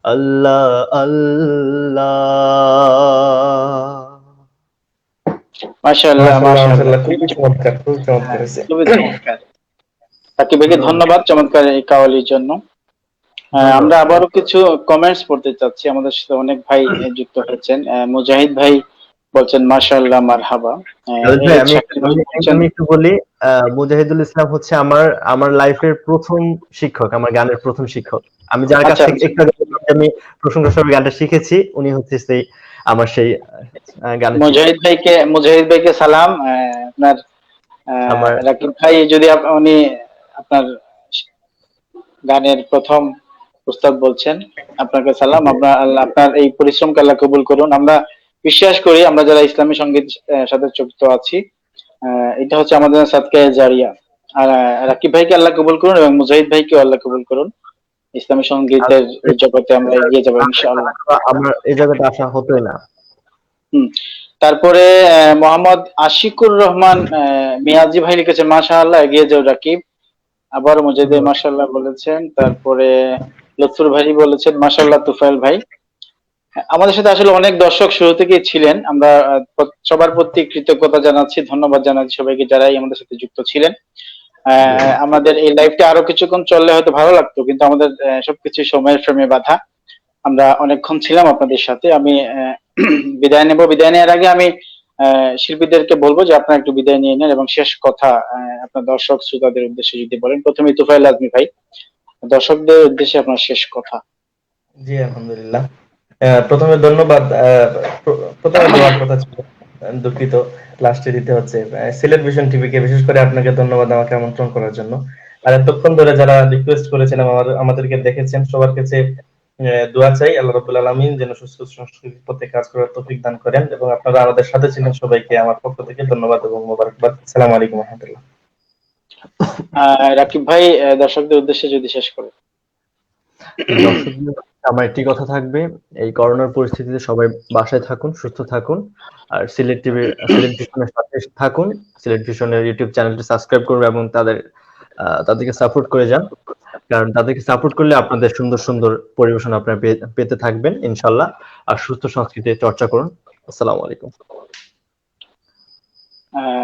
আল্লাহ আল্লাহ। মাশাআল্লাহ, মাশাআল্লাহ, মাশাআল্লাহ, মাশাআল্লাহ, খুবই চমৎকার, খুবই চমৎকার হয়েছে। খুবই চমৎকার। রাকিব ভাইকে ধন্যবাদ ভাই, ধন্যবাদ চমৎকার এই কাওয়ালির জন্য। আমরা ধন্যবাদ ভাই। আবারও কিছু কমেন্টস পড়তে চাচ্ছি, আমাদের সাথে অনেক ভাই যুক্ত হয়েছেন। মুজাহিদ ভাই বলছেন মাশাআল্লাহ মারহাবা। ললিত ভাই, এরিক আমি শাকিল ভাই আমি বলছেন, আমি একটু বলি, মুজাহিদুল ইসলাম হচ্ছে আমার আমার লাইফের প্রথম শিক্ষক, আমার গানের প্রথম শিক্ষক। আমি যার কাছ আচ্ছা, থেকে আচ্ছা, একটু আগে বললাম যে আমি প্রসঙ্গ সবে গানটা শিখেছি, উনি হচ্ছে সেই আমার সেই গানের মুজাহিদ ভাইকে সালাম। আপনার আমার রাকিব ভাই যদি উনি আপনার গানের প্রথম উস্তাদ বলছেন, আপনাকে সালাম। আপনার এই পরিশ্রমকে আল্লাহ কবুল করুন। আমরা বিশ্বাস করি, আমরা যারা ইসলামী সঙ্গীত সাথে যুক্ত আছি, এটা হচ্ছে আমাদের সাদকা জারিয়া। আর রাকিব ভাইকে আল্লাহ কবুল করুন এবং মুজাহিদ ভাইকেও আল্লাহ কবুল করুন। ইসলামী সঙ্গীতের এই জগতে আমরা এগিয়ে যাবো ইনশাআল্লাহ। আমার এই জায়গাটা আসা হতোই না। হুম। তারপরে মোহাম্মদ আশিকুর রহমান মিয়াজি ভাই লিখেছেন, মাশাআল্লাহ, এগিয়ে যাও রাকিব। আবার মুজাহিদ ভাই মাশাআল্লাহ বলেছেন। তারপরে লুৎফুর ভাই বলেছেন মাশাআল্লাহ তুফাইল ভাই। আমাদের সাথে আসলে অনেক দর্শক শুরু থেকেই ছিলেন। আমরা সবার প্রতি কৃতজ্ঞতা জানাচ্ছি, ধন্যবাদ জানাচ্ছি সবাইকে যারাই আমাদের সাথে যুক্ত ছিলেন। আমাদের এই লাইভটা আরো কিছুক্ষণ চললে হয়তো ভালো লাগতো, কিন্তু আমাদের সবকিছু সময়ের ফ্রেমে বাধা। আমরা অনেকক্ষণ ছিলাম আপনাদের সাথে। আমি বিদায় নেব। বিদায় নেওয়ার আগে আমি শিল্পীদেরকে বলবো যে আপনারা একটু বিদায় নিয়ে নেন এবং শেষ কথা আপনার দর্শক শ্রোতাদের উদ্দেশ্যে যদি বলেন। প্রথমে তুফাইল আজমি ভাই, দর্শকদের উদ্দেশ্যে আপনার শেষ কথা। জি আলহামদুলিল্লাহ। প্রথমে ধন্যবাদ। প্রথমে দেওয়ার কথা ছিল, দুঃখিত লাস্টে দিতে হচ্ছে। সিলেট ভিশন টিভিকে বিশেষ করে আপনাকে ধন্যবাদ আমাকে আমন্ত্রণ করার জন্য। আর এতক্ষণ ধরে যারা রিকোয়েস্ট করেছিলাম আমাদেরকে দেখেছেন, সবার কাছে দোয়া চাই আল্লাহ রাব্বুল আলামিন যেন সুস্থ সংস্কৃতির পথে কাজ করার তৌফিক দান করেন, এবং আপনারা আমাদের সাথে ছিলেন। সবাইকে আমার পক্ষ থেকে ধন্যবাদ এবং মোবারকবাদ। আসসালামু আলাইকুম ওয়া রাহমাতুল্লাহ। রাকিব ভাই দর্শকদের উদ্দেশ্যে যদি শেষ করে। দর্শকদের আমার একটি কথা থাকবে, এই করোনার পরিস্থিতিতে সবাই বাসায় থাকুন, সুস্থ থাকুন, আর সিলেট ভিশনের সাথে থাকুন। সিলেট ভিশনের ইউটিউব চ্যানেলটি সাবস্ক্রাইব করবে এবং তাদেরকে সাপোর্ট করে যান, কারণ তাদেরকে সাপোর্ট করলে আপনাদের সুন্দর সুন্দর পরিবেশন আপনারা পেতে থাকবেন ইনশাল্লাহ। আর সুস্থ সংস্কৃতি চর্চা করুন। আসসালামু আলাইকুম।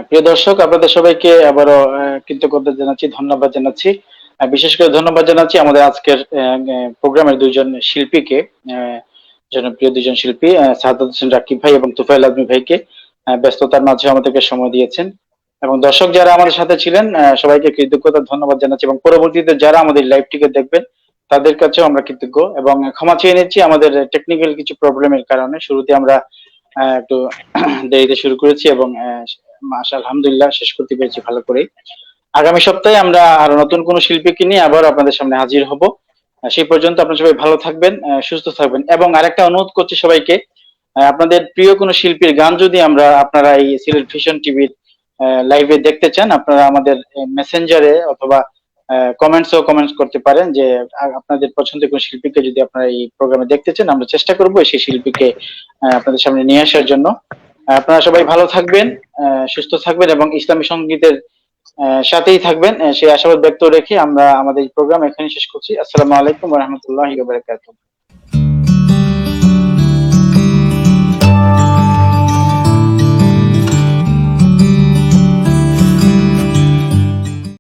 প্রিয় দর্শক, আপনাদের সবাইকে আবারও কৃতজ্ঞতা জানাচ্ছি, ধন্যবাদ জানাচ্ছি। বিশেষ করে ধন্যবাদ জানাচ্ছি আমাদের আজকের প্রোগ্রামের দুইজন শিল্পীকে, জনপ্রিয় দুজন শিল্পী সাহাদাত হোসেন রাকিব ভাই এবং তুফাইল আজমি ভাইকে। ব্যস্ততার মাঝে আমাদেরকে সময় দিয়েছেন, এবং দর্শক যারা আমাদের সাথে ছিলেন সবাইকে কৃতজ্ঞতা ধন্যবাদ জানাচ্ছি, এবং পরবর্তীতে যারা আমাদের লাইভটিকে দেখবেন তাদের কাছেও আমরা কৃতজ্ঞ এবং ক্ষমা চেয়ে নিচ্ছি আমাদের টেকনিক্যাল কিছু প্রবলেমের কারণে। শুরুতে আমরা একটু দেরিতে শুরু করেছি এবং আলহামদুলিল্লাহ শেষ করতে পেরেছি ভালো করে। আগামী সপ্তাহে আমরা আরো নতুন কোনো শিল্পীকে নিয়ে আবার আপনাদের সামনে হাজির হব। সেই পর্যন্ত আপনারা সবাই ভালো থাকবেন, সুস্থ থাকবেন। এবং আরেকটা অনুরোধ করছি সবাইকে, আপনাদের প্রিয় কোনো শিল্পীর গান যদি আপনারা এই সিলেট ভিশন টিভির লাইভে দেখতে চান, আপনারা আমাদের মেসেঞ্জারে অথবা কমেন্টস করতে পারেন যে আপনাদের পছন্দের কোন শিল্পীকে যদি আপনারা এই প্রোগ্রামে দেখতে চান। আমরা চেষ্টা করব সেই শিল্পীকে আপনাদের সামনে নিয়ে আসার জন্য। আপনারা সবাই ভালো থাকবেন, সুস্থ থাকবেন এবং ইসলামী সঙ্গীতের সাথেই থাকবেন, সেই আশাবাদ ব্যক্ত রেখে আমরা আমাদের প্রোগ্রাম এখানে শেষ করছি। আসসালামু আলাইকুম ওয়া রাহমাতুল্লাহি ওয়া বারাকাতুহু।